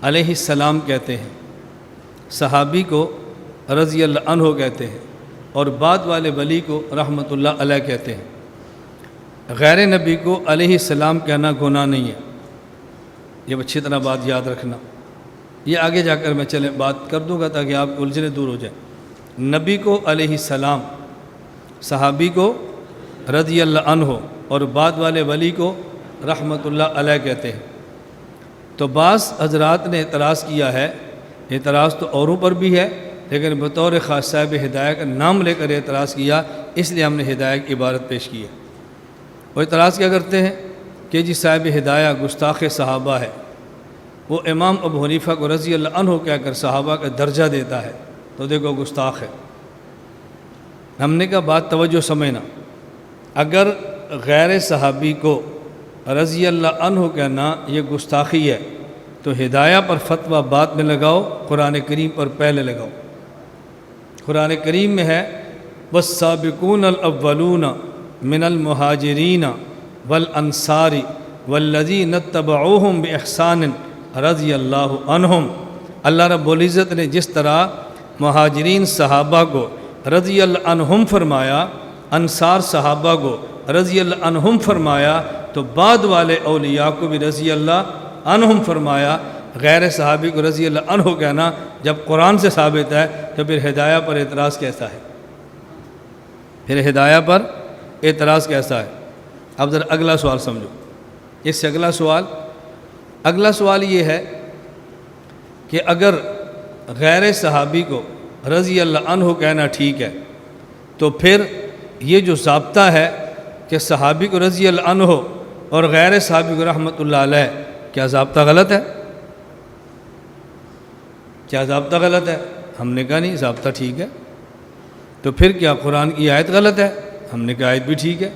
Speaker 1: علیہ السلام کہتے ہیں، صحابی کو رضی اللہ عنہ کہتے ہیں، اور بعد والے ولی کو رحمۃ اللہ علیہ کہتے ہیں۔ غیر نبی کو علیہ السلام کہنا گناہ نہیں ہے، یہ اچھی طرح بات یاد رکھنا، یہ آگے جا کر میں بات کر دوں گا تاکہ آپ الجھنیں دور ہو جائیں۔ نبی کو علیہ السلام، صحابی کو رضی اللہ عنہ، اور بعد والے ولی کو رحمۃ اللہ علیہ کہتے ہیں۔ تو بعض حضرات نے اعتراض کیا ہے، اعتراض تو اوروں پر بھی ہے، لیکن بطور خاص صاحب ہدایہ کا نام لے کر اعتراض کیا، اس لیے ہم نے ہدایہ کی عبارت پیش کی ہے۔ وہ اعتراض کیا کرتے ہیں کہ جی صاحب ہدایہ گستاخ صحابہ ہے، وہ امام ابو حنیفہ کو رضی اللہ عنہ کہہ کر صحابہ کا درجہ دیتا ہے، تو دیکھو گستاخ ہے۔ ہم نے کہا بات توجہ سمجھنا، اگر غیر صحابی کو رضی اللہ عنہ کہنا یہ گستاخی ہے تو ہدایہ پر فتویٰ بعد میں لگاؤ، قرآن کریم پر پہلے لگاؤ۔ قرآن کریم میں ہے والسابقون الاولون من المہاجرین والانصار والذین اتبعوہم باحسان رضی اللہ عنہم۔ اللہ رب العزت نے جس طرح مہاجرین صحابہ کو رضی اللہ عنہم فرمایا، انصار صحابہ کو رضی اللہ عنہم فرمایا، تو بعد والے اولیاء کو بھی رضی اللہ عنہم فرمایا۔ غیر صحابی کو رضی اللہ عنہ کہنا جب قرآن سے ثابت ہے تو پھر ہدایہ پر اعتراض کیسا ہے؟ پھر ہدایہ پر اعتراض کیسا ہے؟ اب ذرا اگلا سوال سمجھو، اس سے اگلا سوال یہ ہے کہ اگر غیر صحابی کو رضی اللہ عنہ کہنا ٹھیک ہے، تو پھر یہ جو ضابطہ ہے کہ صحابی کو رضی اللہ عنہ اور غیر صحابی کو رحمۃ اللہ علیہ، کیا ضابطہ غلط ہے؟ کیا ضابطہ غلط ہے؟ ہم نے کہا نہیں، ضابطہ ٹھیک ہے۔ تو پھر کیا قرآن کی آیت غلط ہے؟ ہم نے کہا آیت بھی ٹھیک ہے۔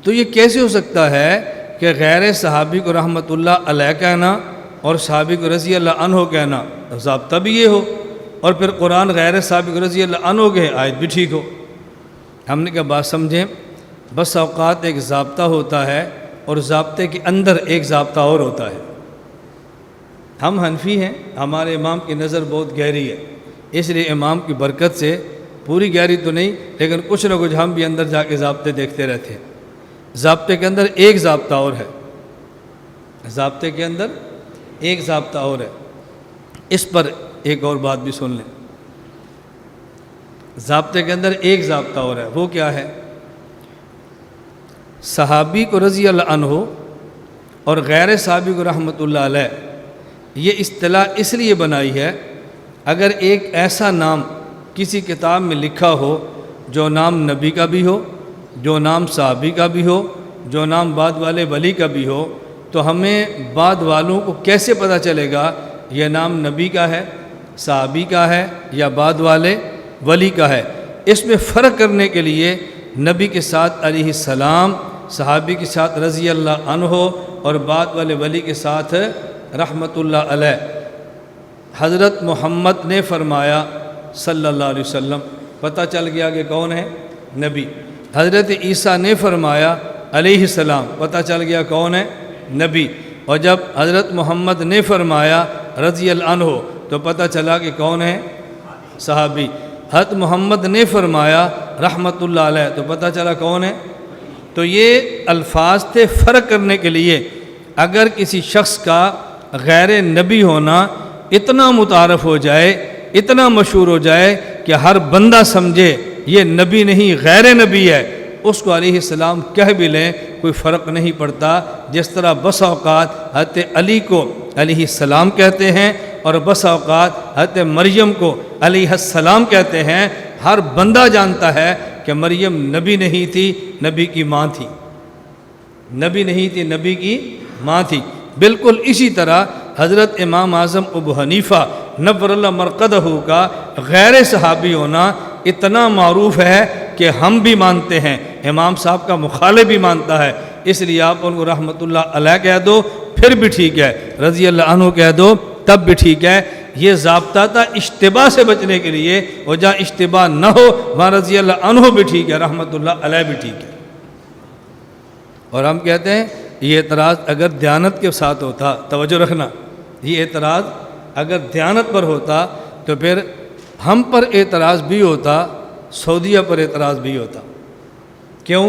Speaker 1: تو یہ کیسے ہو سکتا ہے کہ غیر صحابی کو رحمۃ اللہ علیہ کہنا اور صحابی کو رضی اللہ عنہ کہنا ضابطہ بھی یہ ہو، اور پھر قرآن غیر صحابی کو رضی اللہ عنہ کہے آیت بھی ٹھیک ہو۔ ہم نے کیا بات سمجھیں؟ بس اوقات ایک ضابطہ ہوتا ہے اور ضابطے کے اندر ایک ضابطہ اور ہوتا ہے۔ ہم حنفی ہیں، ہمارے امام کی نظر بہت گہری ہے، اس لیے امام کی برکت سے پوری گہری تو نہیں لیکن کچھ نہ کچھ ہم بھی اندر جا کے ضابطے دیکھتے رہتے ہیں۔ ضابطے کے اندر ایک ضابطہ اور ہے، ضابطے کے اندر ایک ضابطہ اور ہے۔ اس پر ایک اور بات بھی سن لیں، ضابطے کے اندر ایک ضابطہ اور ہے، وہ کیا ہے؟ صحابی کو رضی اللہ عنہ اور غیر صحابی کو رحمۃ اللہ علیہ، یہ اصطلاح اس لیے بنائی ہے اگر ایک ایسا نام کسی کتاب میں لکھا ہو جو نام نبی کا بھی ہو، جو نام صحابی کا بھی ہو، جو نام بعد والے ولی کا بھی ہو، تو ہمیں بعد والوں کو کیسے پتہ چلے گا یہ نام نبی کا ہے، صحابی کا ہے یا بعد والے ولی کا ہے؟ اس میں فرق کرنے کے لیے نبی کے ساتھ علیہ السلام، صحابی کے ساتھ رضی اللہ عنہ اور بعد والے ولی کے ساتھ رحمۃ اللہ علیہ۔ حضرت محمد نے فرمایا صلی اللہ علیہ وسلم، پتہ چل گیا کہ کون ہے؟ نبی۔ حضرت عیسیٰ نے فرمایا علیہ السلام، پتہ چل گیا کون ہے؟ نبی۔ اور جب حضرت محمد نے فرمایا رضی اللہ عنہ تو پتہ چلا کہ کون ہے؟ صحابی۔ حضرت محمد نے فرمایا رحمۃ اللہ علیہ تو پتہ چلا کون ہے؟ تو یہ الفاظ تھے فرق کرنے کے لیے۔ اگر کسی شخص کا غیر نبی ہونا اتنا متعارف ہو جائے، اتنا مشہور ہو جائے کہ ہر بندہ سمجھے یہ نبی نہیں غیر نبی ہے، اس کو علیہ السلام کہہ بھی لیں کوئی فرق نہیں پڑتا۔ جس طرح بس اوقات حضرت علی کو علیہ السلام کہتے ہیں اور بس اوقات حضرت مریم کو علیہ السلام کہتے ہیں، ہر بندہ جانتا ہے کہ مریم نبی نہیں تھی، نبی کی ماں تھی، نبی نہیں تھی، نبی کی ماں تھی۔ بالکل اسی طرح حضرت امام اعظم ابو حنیفہ نور اللہ مرقدہ کا غیر صحابی ہونا اتنا معروف ہے کہ ہم بھی مانتے ہیں، امام صاحب کا مخالف بھی مانتا ہے، اس لیے آپ ان کو رحمۃ اللہ علیہ کہہ دو پھر بھی ٹھیک ہے، رضی اللہ عنہ کہہ دو تب بھی ٹھیک ہے۔ یہ ضابطہ تھا اشتباہ سے بچنے کے لیے، اور جہاں اشتباہ نہ ہو وہاں رضی اللہ عنہ بھی ٹھیک ہے، رحمۃ اللہ علیہ بھی ٹھیک ہے۔ اور ہم کہتے ہیں یہ اعتراض اگر دیانت کے ساتھ ہوتا، توجہ رکھنا، یہ اعتراض اگر دیانت پر ہوتا تو پھر ہم پر اعتراض بھی ہوتا، سعودیہ پر اعتراض بھی ہوتا۔ کیوں؟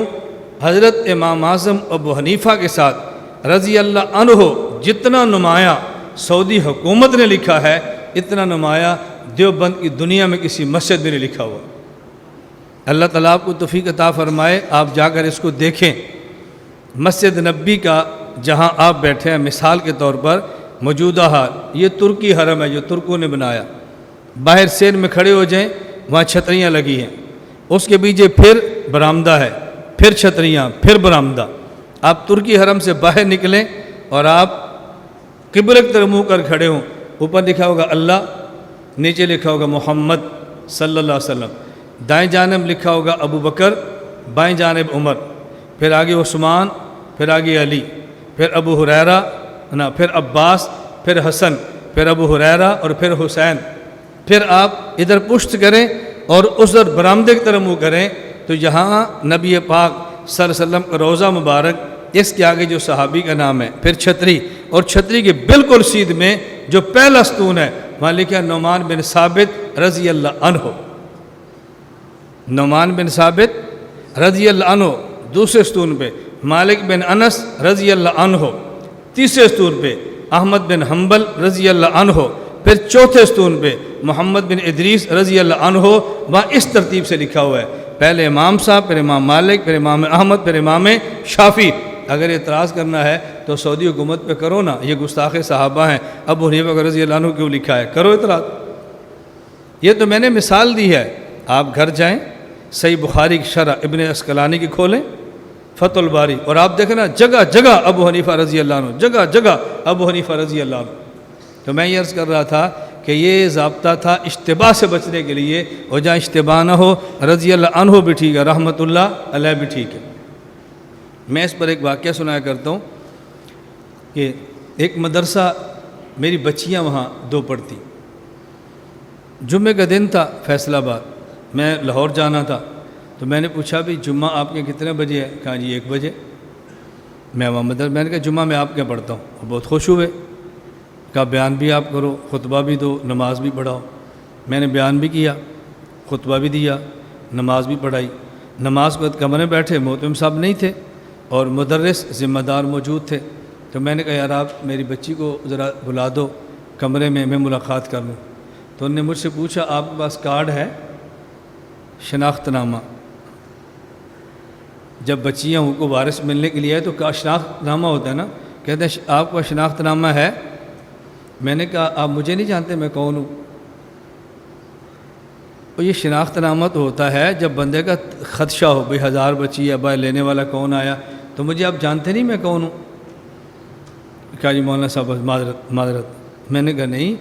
Speaker 1: حضرت امام اعظم ابو حنیفہ کے ساتھ رضی اللہ عنہ جتنا نمایاں سعودی حکومت نے لکھا ہے اتنا نمایاں دیوبند کی دنیا میں کسی مسجد میں نہیں لکھا ہوا۔ اللہ تعالیٰ آپ کو توفیق عطا فرمائے، آپ جا کر اس کو دیکھیں۔ مسجد نبی کا جہاں آپ بیٹھے ہیں مثال کے طور پر موجودہ حال، یہ ترکی حرم ہے جو ترکوں نے بنایا، باہر سین میں کھڑے ہو جائیں وہاں چھتریاں لگی ہیں، اس کے پیچھے پھر برآمدہ ہے، پھر چھتریاں، پھر برآمدہ۔ آپ ترکی حرم سے باہر نکلیں اور آپ قبلہ کی طرف منہ کر کھڑے ہوں، اوپر لکھا ہوگا اللہ، نیچے لکھا ہوگا محمد صلی اللہ علیہ وسلم، دائیں جانب لکھا ہوگا ابو بکر، بائیں جانب عمر، پھر آگے عثمان، پھر آگے علی، پھر ابو ہریرہ، پھر عباس، پھر حسن، پھر ابو ہریرہ اور پھر حسین۔ پھر آپ ادھر پشت کریں اور ادھر برآمدے کی طرف منہ کریں تو یہاں نبی پاک صلی اللہ علیہ وسلم کا روضہ مبارک، اس کے آگے جو صحابی کا نام ہے، پھر چھتری، اور چھتری کے بالکل سیدھ میں جو پہلا ستون ہے وہاں لکھا نعمان بن ثابت رضی اللہ عنہ، نعمان بن ثابت رضی اللہ عنہ۔ دوسرے ستون پہ مالک بن انس رضی اللہ عنہ، تیسرے ستون پہ احمد بن حنبل رضی اللہ عنہ، پھر چوتھے ستون پہ محمد بن ادریس رضی اللہ عنہ۔ وہاں اس ترتیب سے لکھا ہوا ہے، پہلے امام صاحب، پھر امام مالک، پھر امام احمد، پھر امام شافعی۔ اگر اعتراض کرنا ہے تو سعودی حکومت پہ کرو نا، یہ گستاخ صحابہ ہیں، ابو حنیفہ رضی اللہ عنہ کیوں لکھا ہے، کرو اعتراض۔ یہ تو میں نے مثال دی ہے، آپ گھر جائیں صحیح بخاری کی شرح ابن عسقلانی کی کھولیں، فتح الباری، اور آپ دیکھنا جگہ جگہ ابو حنیفہ رضی اللہ عنہ، جگہ جگہ ابو حنیفہ رضی اللہ عنہ۔ تو میں یہ عرض کر رہا تھا کہ یہ ضابطہ تھا اشتباہ سے بچنے کے لیے، اور جہاں اشتباہ نہ ہو رضی اللہ عنہ بھی ٹھیک ہے، رحمۃ اللہ علیہ بھی ٹھیک ہے۔ میں اس پر ایک واقعہ سنایا کرتا ہوں۔ کہ ایک مدرسہ میری بچیاں وہاں 2 پڑھتی. جمعے کا دن تھا فیصل آباد، میں لاہور جانا تھا، تو میں نے پوچھا بھی جمعہ آپ کے کتنے بجے ہے؟ کہا جی 1 بجے. میں وہاں میں نے کہا جمعہ میں آپ کیا پڑھتا ہوں. وہ بہت خوش ہوئے، کہا بیان بھی آپ کرو، خطبہ بھی دو، نماز بھی پڑھاؤ. میں نے بیان بھی کیا، خطبہ بھی دیا، نماز بھی پڑھائی. نماز کے بعد کمرے بیٹھے، محتم صاحب نہیں تھے اور مدرس ذمہ دار موجود تھے. تو میں نے کہا یار آپ میری بچی کو ذرا بلا دو کمرے میں ملاقات کر لوں. تو انہوں نے مجھ سے پوچھا آپ کے پاس کارڈ ہے؟ شناخت نامہ. جب بچیاں کو وارث ملنے کے لیے آئے تو شناخت نامہ ہوتا ہے نا. کہتے ہیں آپ کا شناخت نامہ ہے؟ میں نے کہا آپ مجھے نہیں جانتے میں کون ہوں. اور یہ شناخت نامہ تو ہوتا ہے جب بندے کا خدشہ ہو، بھئی 1000 بچی ہے، بھائی لینے والا کون آیا، تو مجھے آپ جانتے نہیں میں کون ہوں. کہا جی مولانا صاحب معذرت. میں نے کہا نہیں،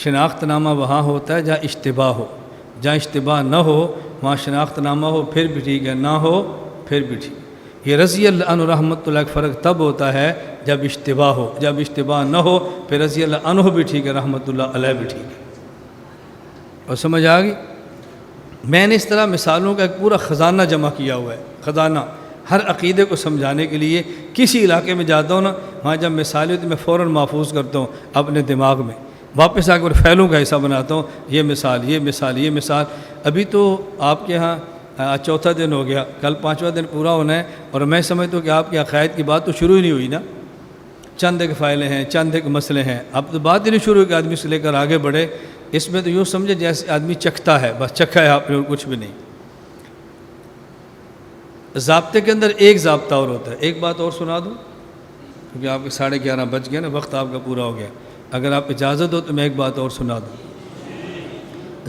Speaker 1: شناخت نامہ وہاں ہوتا ہے جہاں اشتباہ ہو. جہاں اشتباہ نہ ہو وہاں شناخت نامہ ہو پھر بھی ٹھیک ہے، نہ ہو پھر بھی ٹھیک. یہ رضی اللہ عنہ رحمۃ اللہ کا فرق تب ہوتا ہے جب اشتباہ ہو. جب اشتباہ نہ ہو پھر رضی اللہ عنہ بھی ٹھیک ہے، رحمۃ اللہ علیہ بھی ٹھیک ہے. اور سمجھ آ گئی؟ میں نے اس طرح مثالوں کا ایک پورا خزانہ جمع کیا ہوا ہے. خزانہ ہر عقیدے کو سمجھانے کے لیے کسی علاقے میں جاتا ہوں نا، وہاں جب مثالیں تو میں فوراً محفوظ کرتا ہوں اپنے دماغ میں. واپس آ کر پھیلوں کا حصہ بناتا ہوں، یہ مثال، یہ مثال، یہ مثال. ابھی تو آپ کے ہاں 4تھا دن ہو گیا، کل 5واں دن پورا ہونا ہے، اور میں سمجھتا ہوں کہ آپ کے عقائد کی بات تو شروع ہی نہیں ہوئی نا. چند ایک فائلیں ہیں، چند ایک مسئلے ہیں، اب تو بات ہی نہیں شروع ہوئی کہ آدمی سے لے کر آگے بڑھے. اس میں تو یوں سمجھے جیسے آدمی چکھتا ہے، بس چکھا ہے آپ نے اور کچھ بھی نہیں. ضابطے کے اندر ایک ضابطہ اور ہوتا ہے. ایک بات اور سنا دوں کیونکہ آپ کے 11:30 بج گئے نا، وقت آپ کا پورا ہو گیا. اگر آپ اجازت ہو تو میں ایک بات اور سنا دوں.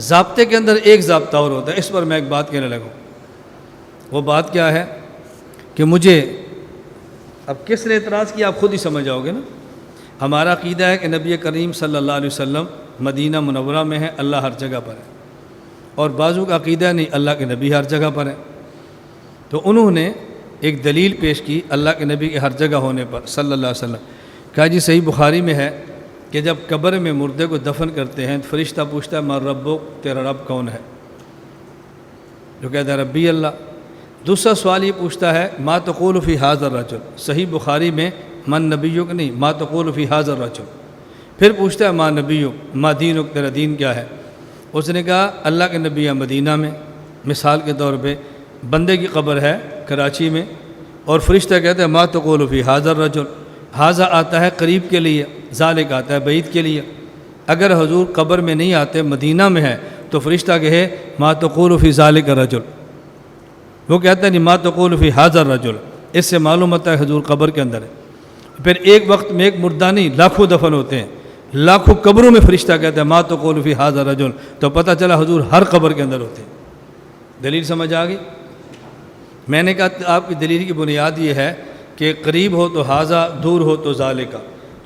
Speaker 1: ضابطے کے اندر ایک ضابطہ اور ہوتا ہے، اس پر میں ایک بات کہنے لگا. وہ بات کیا ہے کہ مجھے اب کس نے اعتراض کیا آپ خود ہی سمجھ جاؤ گے نا. ہمارا عقیدہ ہے کہ نبی کریم صلی اللہ علیہ وسلم مدینہ منورہ میں ہے، اللہ ہر جگہ پر ہے. اور بعضوں کا عقیدہ نہیں، اللہ کے نبی ہر جگہ پر ہے. تو انہوں نے ایک دلیل پیش کی اللہ کے نبی کے ہر جگہ ہونے پر صلی اللہ علیہ وسلم. کہا جی صحیح بخاری میں ہے کہ جب قبر میں مردے کو دفن کرتے ہیں فرشتہ پوچھتا ہے من ربک، تیرا رب کون ہے؟ جو کہتا ہے ربی اللہ. دوسرا سوال یہ پوچھتا ہے ما تقول فی ھذا الرجل. صحیح بخاری میں من نبیک نہیں، ما تقول فی ھذا الرجل. پھر پوچھتا ہے ما نبیک، ما دینک، تیرا دین کیا ہے؟ اس نے کہا اللہ کے نبی ہے مدینہ میں. مثال کے طور پہ بندے کی قبر ہے کراچی میں، اور فرشتہ کہتا ہے ما تقول فی ھذا الرجل. ھذا آتا ہے قریب کے لیے، ذالک آتا ہے بعید کے لیے. اگر حضور قبر میں نہیں آتے، مدینہ میں ہے، تو فرشتہ کہے ما تقول فی ذالک الرجل. وہ کہتا ہے نہیں ما تقول فی ھذا الرجل. اس سے معلوم ہوتا ہے حضور قبر کے اندر ہے. پھر ایک وقت میں ایک مردہ نہیں، لاکھوں دفن ہوتے ہیں، لاکھوں قبروں میں فرشتہ کہتا ہے ما تقول فی ھذا الرجل. تو پتہ چلا حضور ہر قبر کے اندر ہوتے ہیں. دلیل سمجھ آ گئی؟ میں نے کہا آپ کی دلیل کی بنیاد یہ ہے کہ قریب ہو تو ھذا، دور ہو تو ذالک.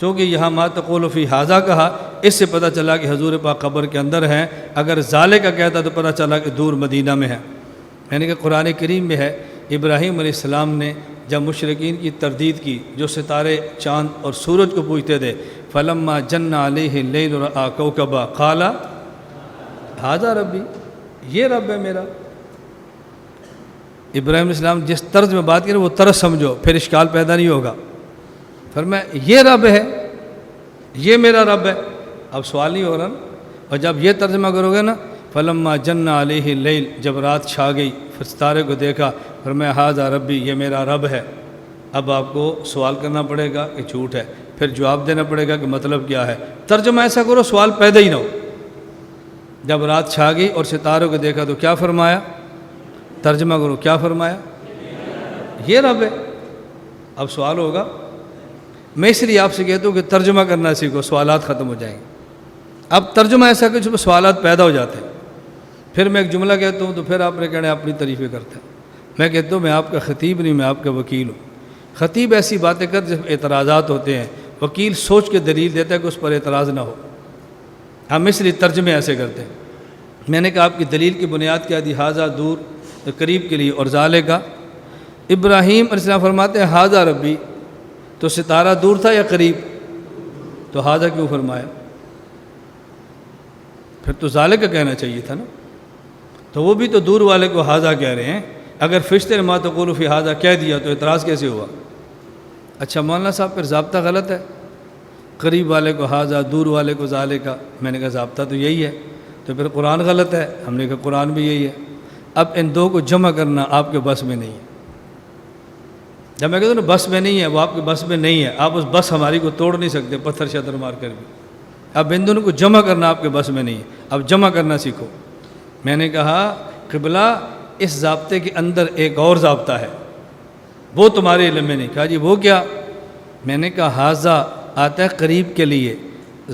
Speaker 1: چونکہ یہاں ما تقول فی ھذا کہا، اس سے پتہ چلا کہ حضور پاک قبر کے اندر ہیں. اگر ذالک کہتا تو پتہ چلا کہ دور مدینہ میں ہے. میں نے کہا قرآن کریم میں ہے ابراہیم علیہ السلام نے جب مشرکین کی تردید کی، جو ستارے چاند اور سورج کو پوجتے تھے، فلما جن علیہ اللیل رأى کوکبا قال ھذا ربی، یہ رب ہے میرا. ابراہیم علیہ السلام جس طرز میں بات کریں وہ طرز سمجھو، پھر اشکال پیدا نہیں ہوگا. فرمایا یہ رب ہے، یہ میرا رب ہے. اب سوال نہیں ہو رہا نا. اور جب یہ ترجمہ کرو گے نا فلما جن علیہ اللیل، جب رات چھا گئی پھر ستارے کو دیکھا، فرمایا ھذا ربی، یہ میرا رب ہے. اب آپ کو سوال کرنا پڑے گا کہ جھوٹ ہے، پھر جواب دینا پڑے گا کہ مطلب کیا ہے. ترجمہ ایسا کرو سوال پیدا ہی نہ ہو. جب رات چھا گئی اور ستاروں کو دیکھا تو کیا فرمایا؟ ترجمہ کرو کیا فرمایا؟ یہ رب ہے. اب سوال ہوگا. میں اس لیے آپ سے کہتا ہوں کہ ترجمہ کرنا سیکھو، سوالات ختم ہو جائیں گے. اب ترجمہ ایسا کہ جب سوالات پیدا ہو جاتے ہیں. پھر میں ایک جملہ کہتا ہوں تو پھر آپ نے کہنا اپنی تعریفیں کرتے ہیں. میں کہتا ہوں میں آپ کا خطیب نہیں، میں آپ کا وکیل ہوں. خطیب ایسی باتیں کر جب اعتراضات ہوتے ہیں، وکیل سوچ کے دلیل دیتا ہے کہ اس پر اعتراض نہ ہو. ہم اس لیے ترجمے ایسے کرتے ہیں. میں نے کہا آپ کی دلیل کی بنیاد کیا دی؟ ھذا دور قریب کے لیے، اور ذالک ابراہیم علیہ السلام فرماتے ہیں ھذا ربی. تو ستارہ دور تھا یا قریب؟ تو ہاذا کیوں فرمایا؟ پھر تو ذالک کا کہنا چاہیے تھا نا. تو وہ بھی تو دور والے کو ہاذا کہہ رہے ہیں. اگر فرشتے نے ما تقول فی ہاذا کہہ دیا تو اعتراض کیسے ہوا؟ اچھا مولانا صاحب پھر ضابطہ غلط ہے. قریب والے کو ہاذا، دور والے کو ذالک. میں نے کہا ضابطہ تو یہی ہے. تو پھر قرآن غلط ہے. ہم نے کہا قرآن بھی یہی ہے. اب ان دو کو جمع کرنا آپ کے بس میں نہیں ہے. جب میں کہتا ہوں نا بس میں نہیں ہے، وہ آپ کے بس میں نہیں ہے. آپ اس بس ہماری کو توڑ نہیں سکتے پتھر شتر مار کر بھی. اب ان دونوں کو جمع کرنا آپ کے بس میں نہیں ہے. اب جمع کرنا سیکھو. میں نے کہا قبلہ اس ضابطے کے اندر ایک اور ضابطہ ہے، وہ تمہارے علم میں نہیں. کہا جی وہ کیا؟ میں نے کہا ہاذا آتا ہے قریب کے لیے،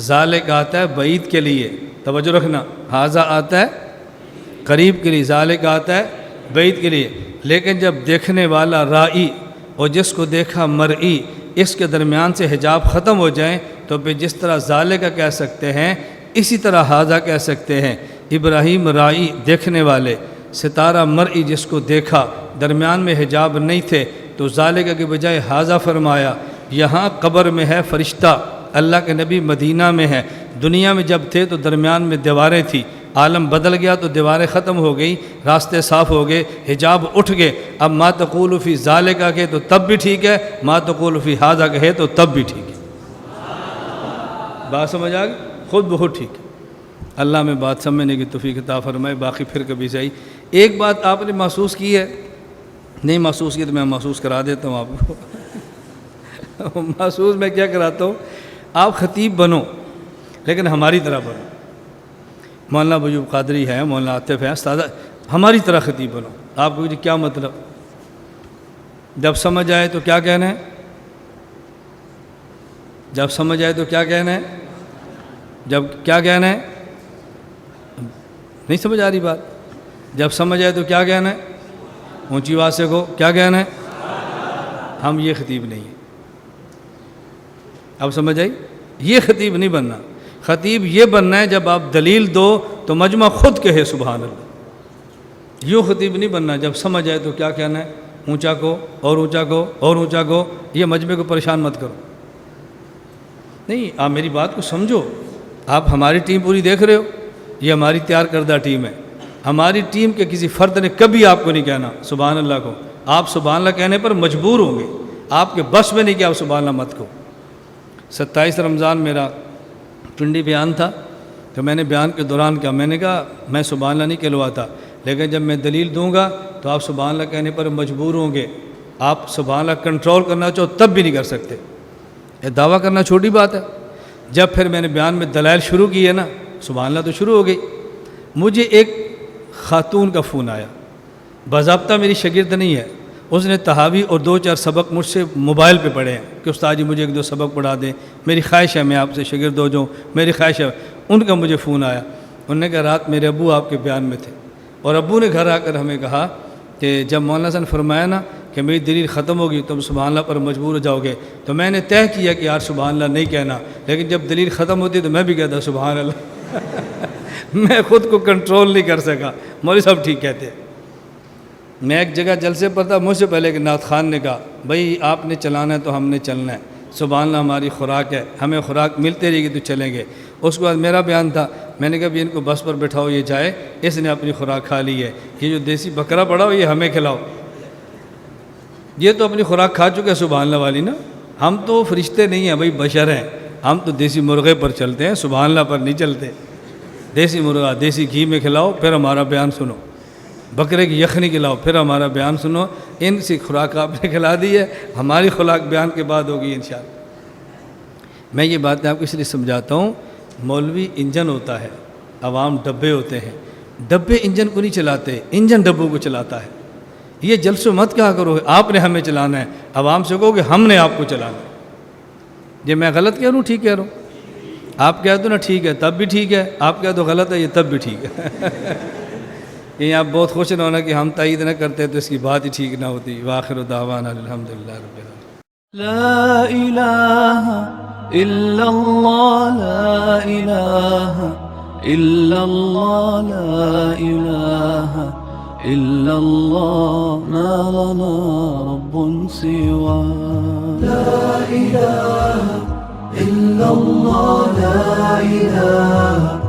Speaker 1: ذالک آتا ہے بعید کے لیے. توجہ رکھنا، ہاذا آتا ہے قریب کے لیے، ذالک آتا ہے بعید کے لیے. لیکن جب دیکھنے والا رائی اور جس کو دیکھا مرئی، اس کے درمیان سے حجاب ختم ہو جائیں تو پھر جس طرح ذالک کا کہہ سکتے ہیں اسی طرح ہاذا کہہ سکتے ہیں. ابراہیم رائی دیکھنے والے، ستارہ مرئی جس کو دیکھا، درمیان میں حجاب نہیں تھے تو ذالک کے بجائے ہاذا فرمایا. یہاں قبر میں ہے فرشتہ، اللہ کے نبی مدینہ میں ہے. دنیا میں جب تھے تو درمیان میں دیواریں تھیں، عالم بدل گیا تو دیواریں ختم ہو گئی، راستے صاف ہو گئے، حجاب اٹھ گئے. اب ما تقول فی ذالک کہے تو تب بھی ٹھیک ہے، ما تقول فی ہاذا کہے تو تب بھی ٹھیک ہے. بات سمجھ آ گئی؟ خود بہت ٹھیک ہے. اللہ میں بات سمجھنے کی توفیق عطا فرمائے. باقی پھر کبھی صحیح. ایک بات آپ نے محسوس کی ہے، نہیں محسوس کی تو میں محسوس کرا دیتا ہوں آپ کو. محسوس میں کیا کراتا ہوں، آپ خطیب بنو لیکن ہماری طرح بنو. مولانا ابو قادری ہے، مولانا عاطف ہے، استاد، ہماری طرح خطیب بنو. آپ کو جی کیا مطلب؟ جب سمجھ آئے تو کیا کہنا ہے؟ جب سمجھ آئے تو کیا کہنا ہے؟ جب کیا کہنا ہے؟ نہیں سمجھ آ رہی بات؟ جب سمجھ آئے تو کیا کہنا ہے؟ اونچی آواز سے کو کیا کہنا ہے؟ ہم یہ خطیب نہیں ہیں. اب سمجھ آئی؟ یہ خطیب نہیں بننا. خطیب یہ بننا ہے جب آپ دلیل دو تو مجمع خود کہے سبحان اللہ. یوں خطیب نہیں بننا. جب سمجھ آئے تو کیا کہنا ہے؟ اونچا کو اور اونچا کو اور اونچا کو. یہ مجمع کو پریشان مت کرو. نہیں، آپ میری بات کو سمجھو. آپ ہماری ٹیم پوری دیکھ رہے ہو، یہ ہماری تیار کردہ ٹیم ہے. ہماری ٹیم کے کسی فرد نے کبھی آپ کو نہیں کہنا سبحان اللہ کو. آپ سبحان اللہ کہنے پر مجبور ہوں گے. آپ کے بس میں نہیں کہ آپ سبحان اللہ مت کو. 27 رمضان میرا پنڈی بیان تھا تو میں نے بیان کے دوران کہا، میں نے کہا میں سبحان اللہ نہیں کہلواتا، لیکن جب میں دلیل دوں گا تو آپ سبحان اللہ کہنے پر مجبور ہوں گے. آپ سبحان اللہ کنٹرول کرنا چاہو تب بھی نہیں کر سکتے. یہ دعویٰ کرنا چھوٹی بات ہے. جب پھر میں نے بیان میں دلائل شروع کی ہے نا، سبحان اللہ تو شروع ہو گئی. مجھے ایک خاتون کا فون آیا، باضابطہ میری شاگرد نہیں ہے. اس نے تحاوی اور 2-4 سبق مجھ سے موبائل پہ پڑھے ہیں کہ استاد جی مجھے 1-2 سبق پڑھا دیں، میری خواہش ہے میں آپ سے شاگرد ہو جاؤں، میری خواہش ہے. ان کا مجھے فون آیا. انہوں نے کہا رات میرے ابو آپ کے بیان میں تھے اور ابو نے گھر آ کر ہمیں کہا کہ جب مولانا صاحب نے فرمایا نا کہ میری دلیل ختم ہوگی تم سبحان اللہ پر مجبور ہو جاؤ گے، تو میں نے طے کیا کہ یار سبحان اللہ نہیں کہنا. لیکن جب دلیل ختم ہوتی تو میں بھی کہتا سبحان اللہ. میں خود کو کنٹرول نہیں کر سکا. مولوی صاحب ٹھیک کہتے. میں ایک جگہ جلسے پر تھا، مجھ سے پہلے کہ نعت خان نے کہا بھائی آپ نے چلانا ہے تو ہم نے چلنا ہے، سبحان اللہ ہماری خوراک ہے، ہمیں خوراک ملتے رہے گی تو چلیں گے. اس کے بعد میرا بیان تھا، میں نے کہا بھی ان کو بس پر بٹھاؤ یہ جائے، اس نے اپنی خوراک کھا لی ہے، یہ جو دیسی بکرا پڑا ہو یہ ہمیں کھلاؤ. یہ تو اپنی خوراک کھا چکے سبحان اللہ والی نا. ہم تو فرشتے نہیں ہیں بھائی، بشر ہیں. ہم تو دیسی مرغے پر چلتے ہیں، سبحان اللہ پر نہیں چلتے. دیسی مرغا دیسی گھی میں کھلاؤ پھر ہمارا بیان سنو، بکرے کی یخنی کھلاؤ پھر ہمارا بیان سنو. ان سی خوراک آپ نے کھلا دی ہے، ہماری خوراک بیان کے بعد ہوگی انشاءاللہ. میں یہ باتیں آپ کو اس لیے سمجھاتا ہوں، مولوی انجن ہوتا ہے، عوام ڈبے ہوتے ہیں. ڈبے انجن کو نہیں چلاتے، انجن ڈبوں کو چلاتا ہے. یہ جلسوں مت کہا کرو آپ نے ہمیں چلانا ہے، عوام سے کہو کہ ہم نے آپ کو چلانا ہے. یہ میں غلط کہہ رہا ہوں ٹھیک کہہ رہا ہوں؟ آپ کہہ دو نا ٹھیک ہے تب بھی ٹھیک ہے، آپ کہہ دو غلط ہے یہ تب بھی ٹھیک ہے. یہ آپ بہت خوش نہ ہونا کہ ہم تائید نہ کرتے تو اس کی بات ہی ٹھیک نہ ہوتی. وآخر دعوانا الحمدللہ رب العالمین.
Speaker 2: لا الہ الا اللہ، لا الہ الا اللہ، لا الہ الا اللہ، ما لنا رب سوا. لا الہ الا إلا الله لا إله